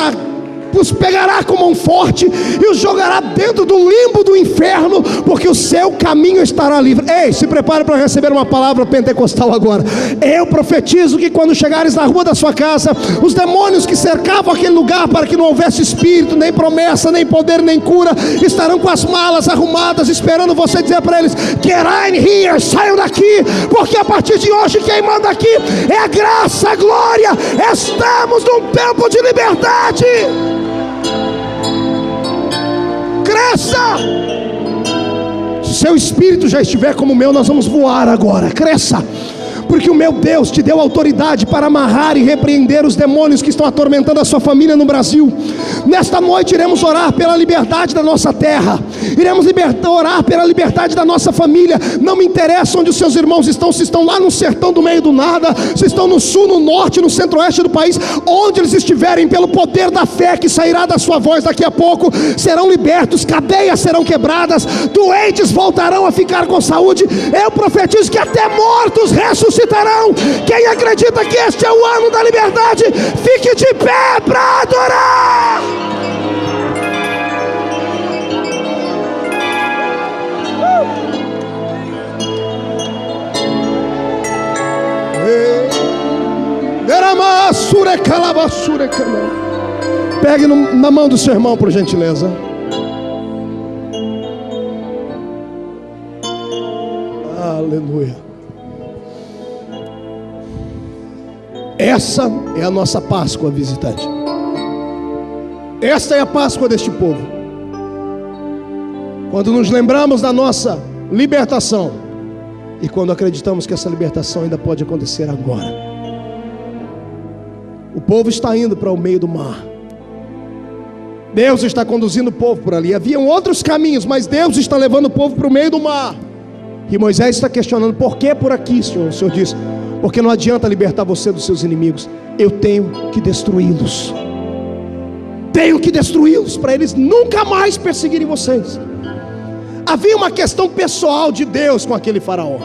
pegará com mão forte e os jogará dentro do limbo do inferno, porque o seu caminho estará livre. Ei, se prepare para receber uma palavra pentecostal agora. Eu profetizo que quando chegares na rua da sua casa, os demônios que cercavam aquele lugar para que não houvesse espírito, nem promessa, nem poder, nem cura, estarão com as malas arrumadas, esperando você dizer para eles: get in here, saiam daqui, porque a partir de hoje quem manda aqui é a graça, a glória. Estamos num tempo de liberdade. Cresça. Se seu espírito já estiver como o meu, nós vamos voar agora. Cresça, porque o meu Deus te deu autoridade para amarrar e repreender os demônios que estão atormentando a sua família no Brasil. Nesta noite iremos orar pela liberdade da nossa terra, iremos orar pela liberdade da nossa família. Não me interessa onde os seus irmãos estão, se estão lá no sertão do meio do nada, se estão no sul, no norte, no centro-oeste do país, onde eles estiverem, pelo poder da fé que sairá da sua voz daqui a pouco, serão libertos, cadeias serão quebradas, doentes voltarão a ficar com saúde. Eu profetizo que até mortos ressuscitarão. Quem acredita que este é o ano da liberdade, fique de pé para adorar. Pegue na mão do seu irmão, por gentileza. Aleluia. Essa é a nossa Páscoa, visitante. Esta é a Páscoa deste povo. Quando nos lembramos da nossa libertação e quando acreditamos que essa libertação ainda pode acontecer agora. O povo está indo para o meio do mar. Deus está conduzindo o povo por ali. Haviam outros caminhos, mas Deus está levando o povo para o meio do mar. E Moisés está questionando: por que por aqui, Senhor? O Senhor diz: porque não adianta libertar você dos seus inimigos, eu tenho que destruí-los. tenho que destruí-los para eles nunca mais perseguirem vocês. Havia uma questão pessoal de Deus com aquele faraó.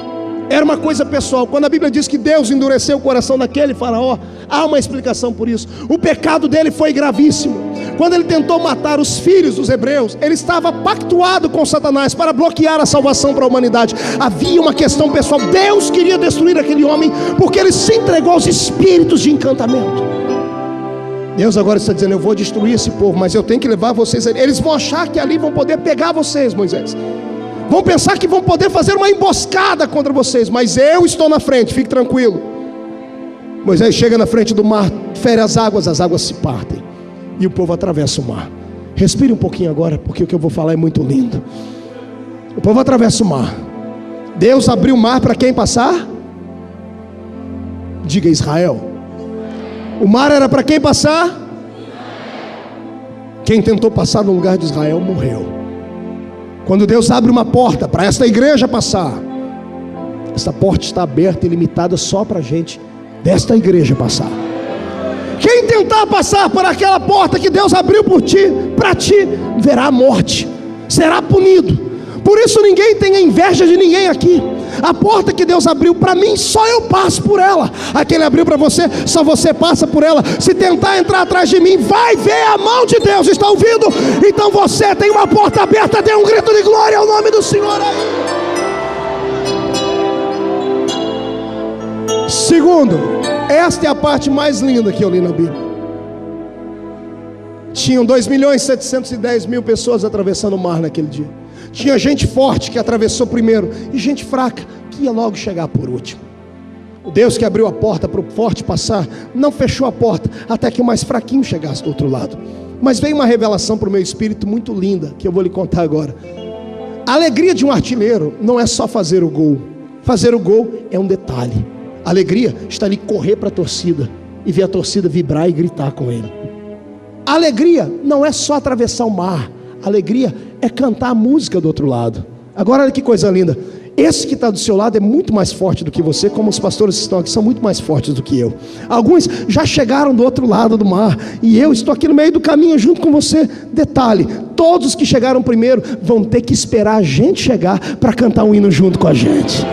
Era uma coisa pessoal. Quando a Bíblia diz que Deus endureceu o coração daquele faraó, há uma explicação por isso. O pecado dele foi gravíssimo. Quando ele tentou matar os filhos dos hebreus, ele estava pactuado com Satanás para bloquear a salvação para a humanidade. Havia uma questão pessoal. Deus queria destruir aquele homem porque ele se entregou aos espíritos de encantamento. Deus agora está dizendo: eu vou destruir esse povo, mas eu tenho que levar vocês ali. Eles vão achar que ali vão poder pegar vocês, Moisés. Vão pensar que vão poder fazer uma emboscada contra vocês, mas eu estou na frente, fique tranquilo. Moisés chega na frente do mar, fere as águas se partem e o povo atravessa o mar. Respire um pouquinho agora, porque o que eu vou falar é muito lindo. O povo atravessa o mar. Deus abriu o mar para quem passar? Diga: Israel. O mar era para quem passar? Quem tentou passar no lugar de Israel morreu. Quando Deus abre uma porta para esta igreja passar, essa porta está aberta e limitada só para a gente desta igreja passar. Quem tentar passar por aquela porta que Deus abriu por ti, para ti, verá a morte, será punido. Por isso ninguém tenha inveja de ninguém aqui. A porta que Deus abriu para mim, só eu passo por ela. A que Ele abriu para você, só você passa por ela. Se tentar entrar atrás de mim, vai ver a mão de Deus. Está ouvindo? Então você tem uma porta aberta. Dê um grito de glória ao nome do Senhor aí. Segundo, esta é a parte mais linda que eu li na Bíblia. Tinham 2.710.000 pessoas atravessando o mar naquele dia. Tinha gente forte que atravessou primeiro e gente fraca que ia logo chegar por último. O Deus que abriu a porta para o forte passar, não fechou a porta até que o mais fraquinho chegasse do outro lado. Mas veio uma revelação para o meu espírito muito linda, que eu vou lhe contar agora. A alegria de um artilheiro não é só fazer o gol. Fazer o gol é um detalhe. A alegria está ali correr para a torcida e ver a torcida vibrar e gritar com ele. A alegria não é só atravessar o mar. A alegria é cantar a música do outro lado. Agora olha que coisa linda. Esse que está do seu lado é muito mais forte do que você, como os pastores que estão aqui são muito mais fortes do que eu. Alguns já chegaram do outro lado do mar e eu estou aqui no meio do caminho junto com você. Detalhe: todos que chegaram primeiro vão ter que esperar a gente chegar para cantar um hino junto com a gente.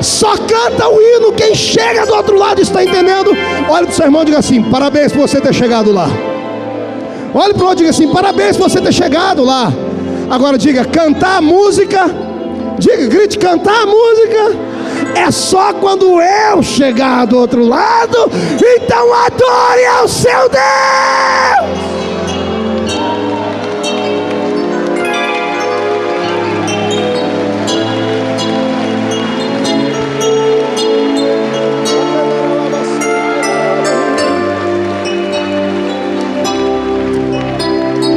Só canta o hino quem chega do outro lado, está entendendo? Olha para o seu irmão e diga assim: parabéns por você ter chegado lá. Olha para o outro e diga assim: parabéns por você ter chegado lá. Agora diga: cantar a música. Diga, grite: cantar a música é só quando eu chegar do outro lado. Então adore ao seu Deus.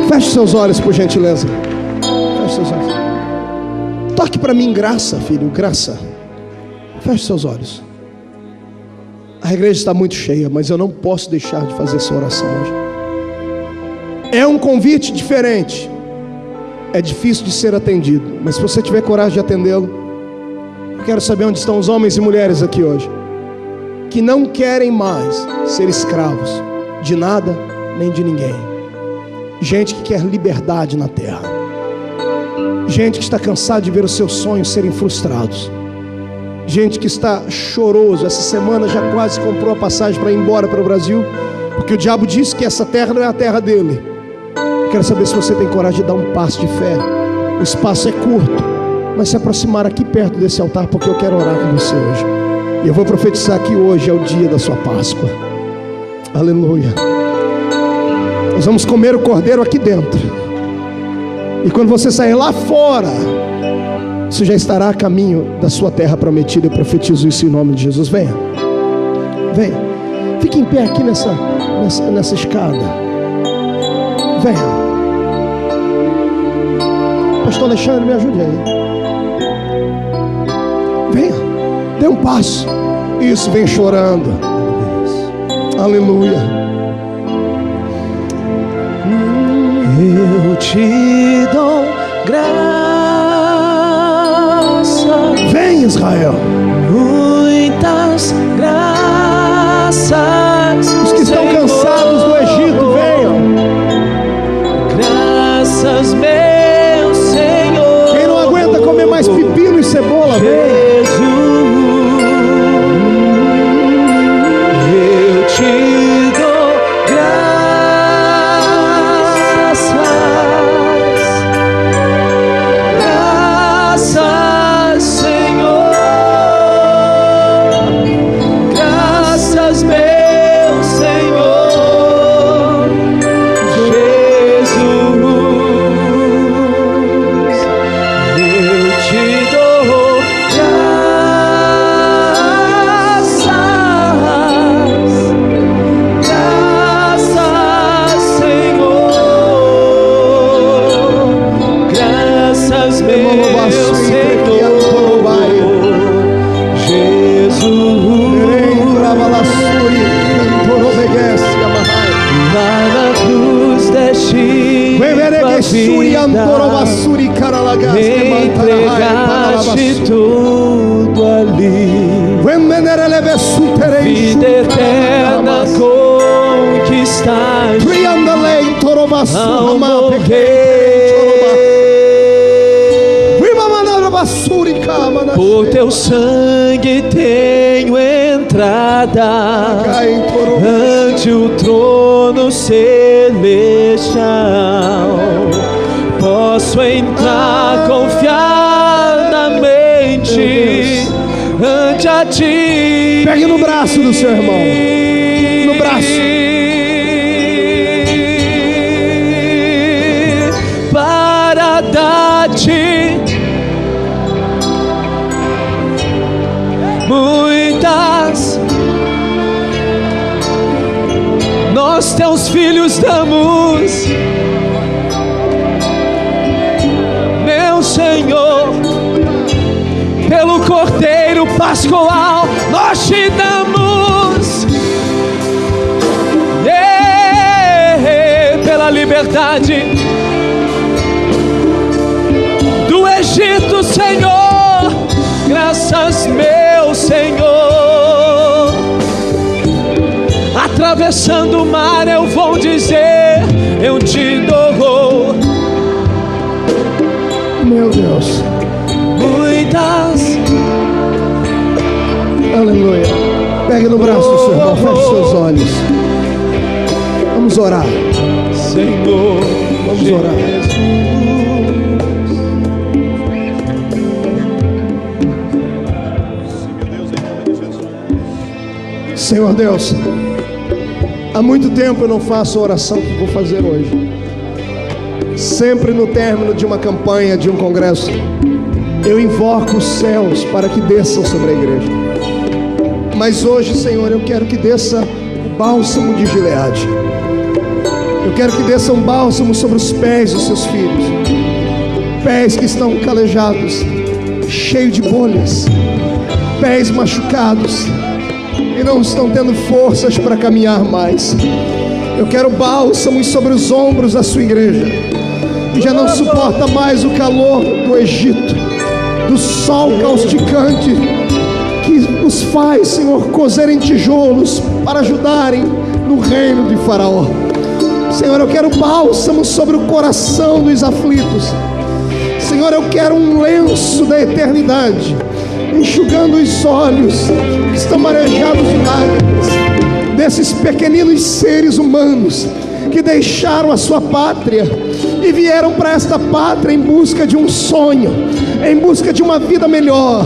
Feche seus olhos, por gentileza. Feche seus olhos. Toque para mim graça, filho, graça. Feche seus olhos. A igreja está muito cheia, mas eu não posso deixar de fazer essa oração hoje. É um convite diferente. É difícil de ser atendido, mas se você tiver coragem de atendê-lo, eu quero saber onde estão os homens e mulheres aqui hoje, que não querem mais ser escravos de nada nem de ninguém. Gente que quer liberdade na terra. Gente que está cansada de ver os seus sonhos serem frustrados. Gente que está choroso. Essa semana já quase comprou a passagem para ir embora para o Brasil, porque o diabo disse que essa terra não é a terra dele. Eu quero saber se você tem coragem de dar um passo de fé. O espaço é curto, mas se aproximar aqui perto desse altar, porque eu quero orar com você hoje. E eu vou profetizar que hoje é o dia da sua Páscoa. Aleluia. Nós vamos comer o cordeiro aqui dentro. E quando você sair lá fora, você já estará a caminho da sua terra prometida. Eu profetizo isso em nome de Jesus. Venha. Venha. Fique em pé aqui nessa escada. Venha. Pastor Alexandre, me ajude aí. Venha. Dê um passo. Isso, vem chorando. Aleluia. Eu te dou graça. Vem, Israel. Muitas graças. Os que estão cansados do Egito, venham. de tudo ali. Vida eterna conquistaste ao morrer. Por teu sangue tenho entrada ante o trono celestial. Posso entrar confiadamente ante a ti. Pegue no braço do seu irmão, no braço. Para dar-te muitas, nós teus filhos damos, meu Senhor, pelo Cordeiro Pascual, nós te damos, pela liberdade do Egito, Senhor, graças, meu Senhor. Atravessando o mar eu vou dizer, eu te dou, meu Deus, muitas. Aleluia. Pegue no braço do seu irmão, feche seus olhos. Vamos orar, Senhor. Vamos orar. Senhor Deus, há muito tempo eu não faço a oração que vou fazer hoje. Sempre no término de uma campanha, de um congresso, eu invoco os céus para que desçam sobre a igreja. Mas hoje, Senhor, eu quero que desça o bálsamo de Gileade. Eu quero que desça um bálsamo sobre os pés dos seus filhos, pés que estão calejados, cheios de bolhas, pés machucados e não estão tendo forças para caminhar mais. Eu quero bálsamos sobre os ombros da sua igreja, que já não suporta mais o calor do Egito, do sol causticante, que os faz, Senhor, cozerem tijolos para ajudarem no reino de Faraó. Senhor, eu quero bálsamo sobre o coração dos aflitos. Senhor, eu quero um lenço da eternidade, enxugando os olhos que estão marejados de lágrimas, desses pequeninos seres humanos que deixaram a sua pátria e vieram para esta pátria em busca de um sonho, em busca de uma vida melhor,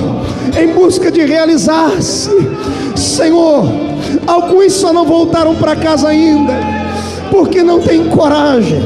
em busca de realizar-se. Senhor, alguns só não voltaram para casa ainda porque não têm coragem,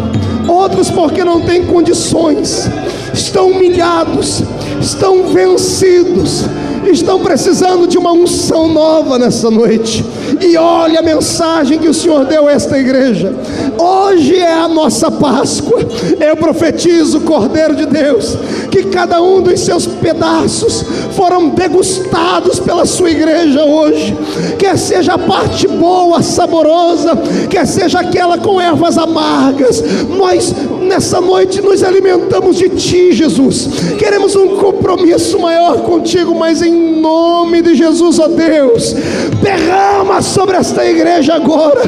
outros porque não têm condições, estão humilhados, estão vencidos, estão precisando de uma unção nova nessa noite. E olha a mensagem que o Senhor deu a esta igreja. Hoje é a nossa Páscoa. Eu profetizo, Cordeiro de Deus, que cada um dos seus pedaços foram degustados pela sua igreja hoje. Quer seja a parte boa, saborosa, quer seja aquela com ervas amargas, nós nessa noite nos alimentamos de Ti, Jesus. Queremos um compromisso maior contigo, mas em nome de Jesus, ó Deus, derrama sobre esta igreja agora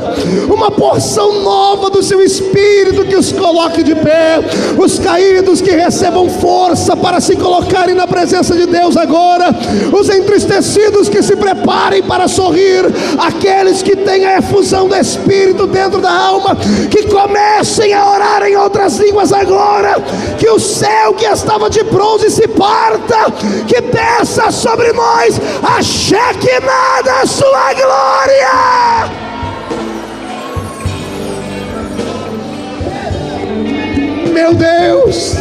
uma porção nova do Seu Espírito, que os coloque de pé, os caídos que recebam força para se colocarem na presença de Deus agora, os entristecidos que se preparem para sorrir, aqueles que têm a efusão do Espírito dentro da alma, que comecem a orar em outras línguas agora, que o céu que estava de bronze se parta, que desça sobre nós a Shekinah da sua glória. Meu Deus,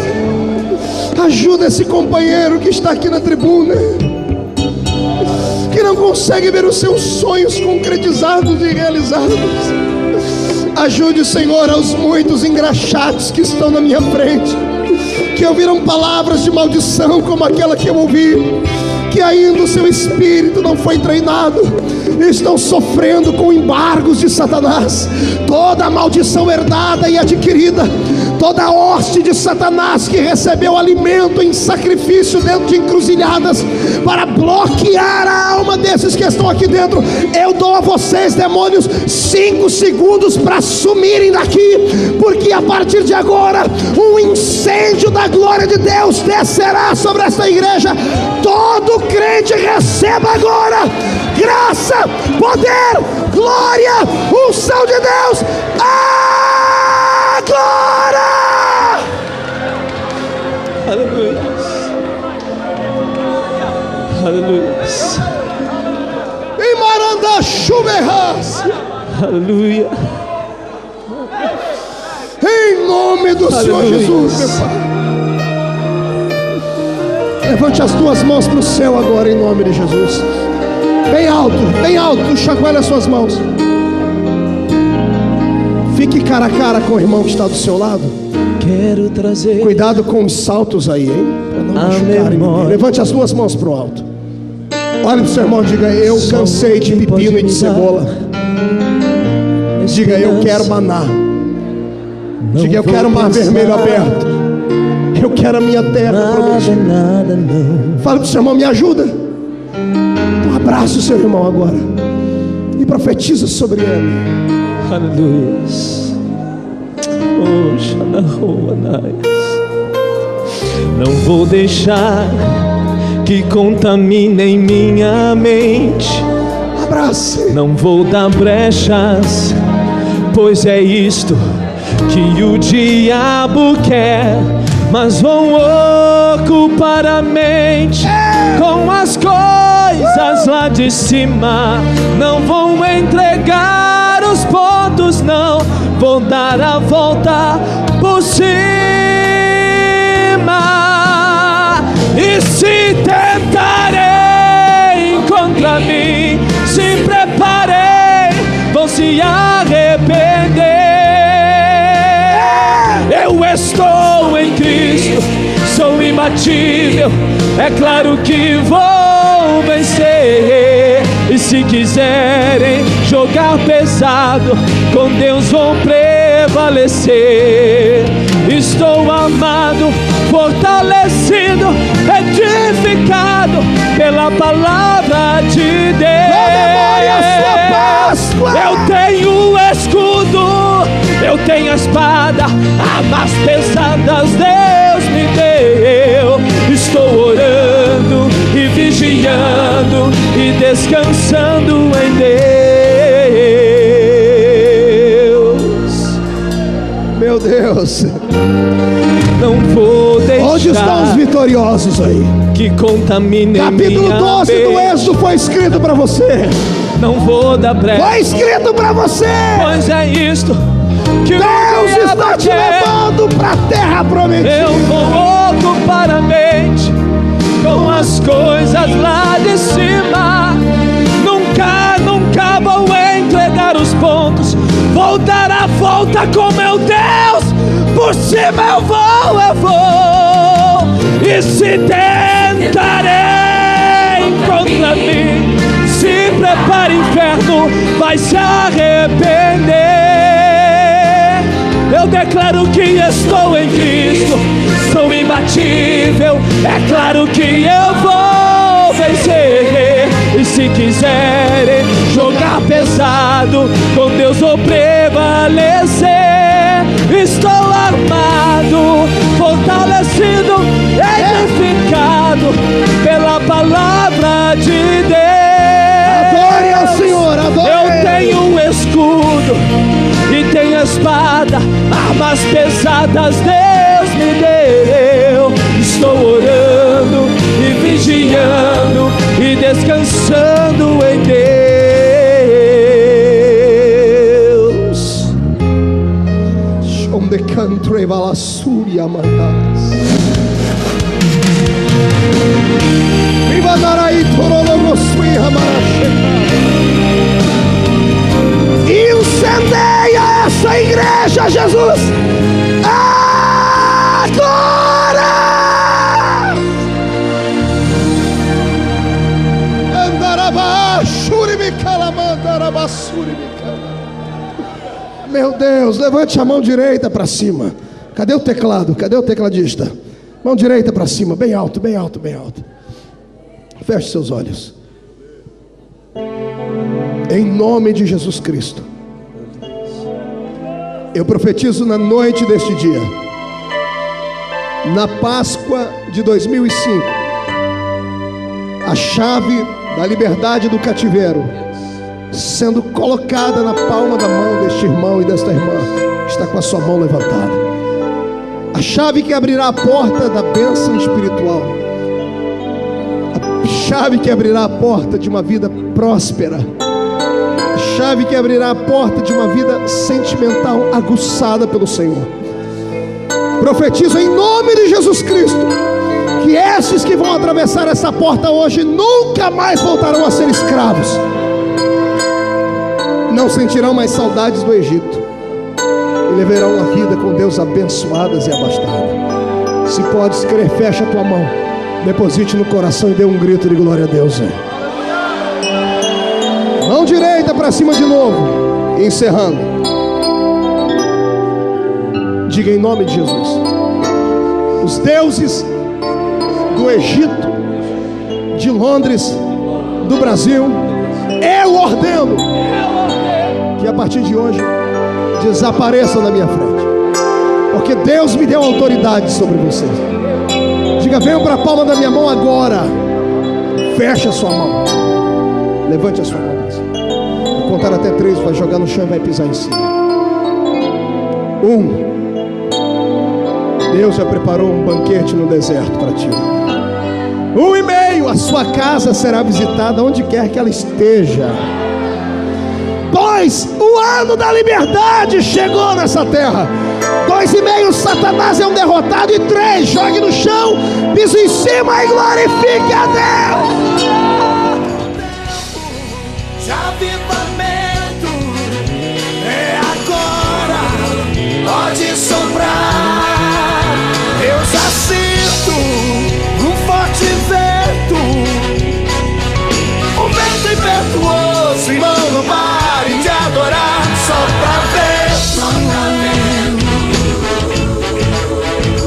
ajuda esse companheiro que está aqui na tribuna, que não consegue ver os seus sonhos concretizados e realizados. Ajude, Senhor, aos muitos engraxates que estão na minha frente, que ouviram palavras de maldição como aquela que eu ouvi, que ainda o seu espírito não foi treinado, estão sofrendo com embargos de Satanás. Toda a maldição herdada e adquirida, toda hoste de Satanás que recebeu alimento em sacrifício dentro de encruzilhadas para bloquear a alma desses que estão aqui dentro, eu dou a vocês, demônios, 5 segundos para sumirem daqui, porque a partir de agora um incêndio da glória de Deus descerá sobre esta igreja. Todo crente receba agora graça, poder, glória, unção de Deus agora. Aleluia. Aleluia. Em Maranda Chuberras. Aleluia. Em nome do Senhor Jesus, meu Pai. Levante as duas mãos para o céu agora, em nome de Jesus. Bem alto, chacoalhe as suas mãos. Fique cara a cara com o irmão que está do seu lado. Quero trazer. Cuidado com os saltos aí, hein? Para não machucarem ninguém. Levante as duas mãos para o alto. Olhe para o seu irmão e diga: eu cansei de pepino e de cebola. Diga: eu quero maná. Diga: eu quero o mar vermelho aberto. Eu quero a minha terra prometida. Fala para o seu irmão: me ajuda. Um abraço o seu irmão agora e profetiza sobre ele. Aleluia. Oh, não vou deixar que contaminem minha mente. Abrace. Não vou dar brechas, pois é isto que o diabo quer. Mas vou ocupar a mente com as coisas lá de cima. Não vou entregar os pontos, não. Vou dar a volta por cima. E se tentarem contra mim, se preparem, vão se arrepender. Eu estou em Cristo, sou imbatível, é claro que vou vencer. E se quiserem jogar pesado, com Deus vou prevalecer. Estou amado, fortalecido, edificado pela palavra de Deus. Eu tenho escudo, eu tenho a espada, armas pesadas Deus me deu. Estou orando e vigiando e descansando em Deus. Meu Deus, não vou deixar. Onde estão os vitoriosos aí? Que contaminem Capítulo 12 minha do Êxodo foi escrito para você. Não vou dar brecha. Foi escrito para você. Pois é isto que Deus está te levando para a terra prometida. Eu vou ocupar a mente com as coisas lá de cima. Nunca vou entregar os pontos. Vou dar a volta com meu Deus. Por cima eu vou. E se tentarem contra mim, se prepare, inferno, vai se arrepender. Eu declaro que estou em Cristo, sou imbatível, é claro que eu vou vencer. E se quiserem jogar pesado, com Deus vou prevalecer. Estou armado, fortalecido, edificado pela palavra de Deus. Adore ao Senhor, adore. Eu tenho um escudo e tenho a espada, armas pesadas Deus me deu. Estou orando e vigiando e descansando em Deus. Onde canto e valassúria mandas. Viva darai torologosui ramaracheta. Incendeia essa igreja, Jesus, agora! Meu Deus, levante a mão direita para cima. Cadê o teclado? Cadê o tecladista? Mão direita para cima, bem alto, bem alto, bem alto. Feche seus olhos. Em nome de Jesus Cristo, eu profetizo na noite deste dia, na Páscoa de 2005, a chave da liberdade do cativeiro sendo colocada na palma da mão deste irmão e desta irmã que está com a sua mão levantada. A chave que abrirá a porta da bênção espiritual, a chave que abrirá a porta de uma vida próspera, a chave que abrirá a porta de uma vida sentimental aguçada pelo Senhor. Profetizo em nome de Jesus Cristo que esses que vão atravessar essa porta hoje nunca mais voltarão a ser escravos, não sentirão mais saudades do Egito e levarão uma vida com Deus abençoadas e abastada. Se podes crer, fecha a tua mão, deposite no coração e dê um grito de glória a Deus. Mão direita para cima de novo, encerrando. Diga em nome de Jesus: os deuses do Egito, de Londres, do Brasil, eu ordeno que a partir de hoje desapareçam da minha frente, porque Deus me deu autoridade sobre vocês. Diga: venham para a palma da minha mão agora. Feche a sua mão, levante a sua mão. Vou contar até 3, vai jogar no chão e vai pisar em cima. 1. Deus já preparou um banquete no deserto para ti. 1,5, a sua casa será visitada onde quer que ela esteja. 2, o ano da liberdade chegou nessa terra. 2,5, Satanás é um derrotado. E 3, jogue no chão, pise em cima e glorifique a Deus. De avivamento é agora, pode soprar. Eu já sinto um forte vento, um vento impetuoso, irmão, não pare de adorar. Sopra vento,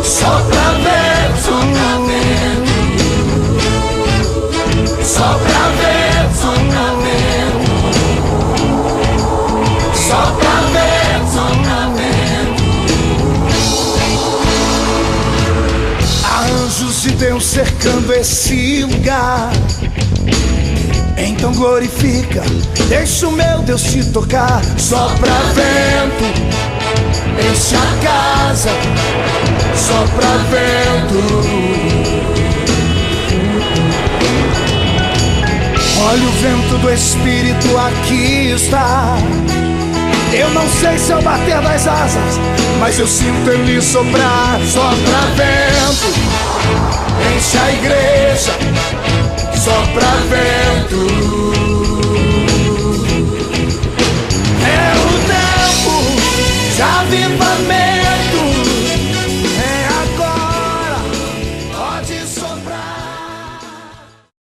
sopra vento, sopra vento, sopra vento, sopra vento, sopra vento. Há anjos de Deus cercando esse lugar. Então glorifica, deixa o meu Deus te tocar. Sopra vento, enche a casa. Sopra vento. Olha o vento do Espírito aqui está. Eu não sei se eu bater das asas, mas eu sinto ele soprar. Sopra vento, enche a igreja. Sopra vento.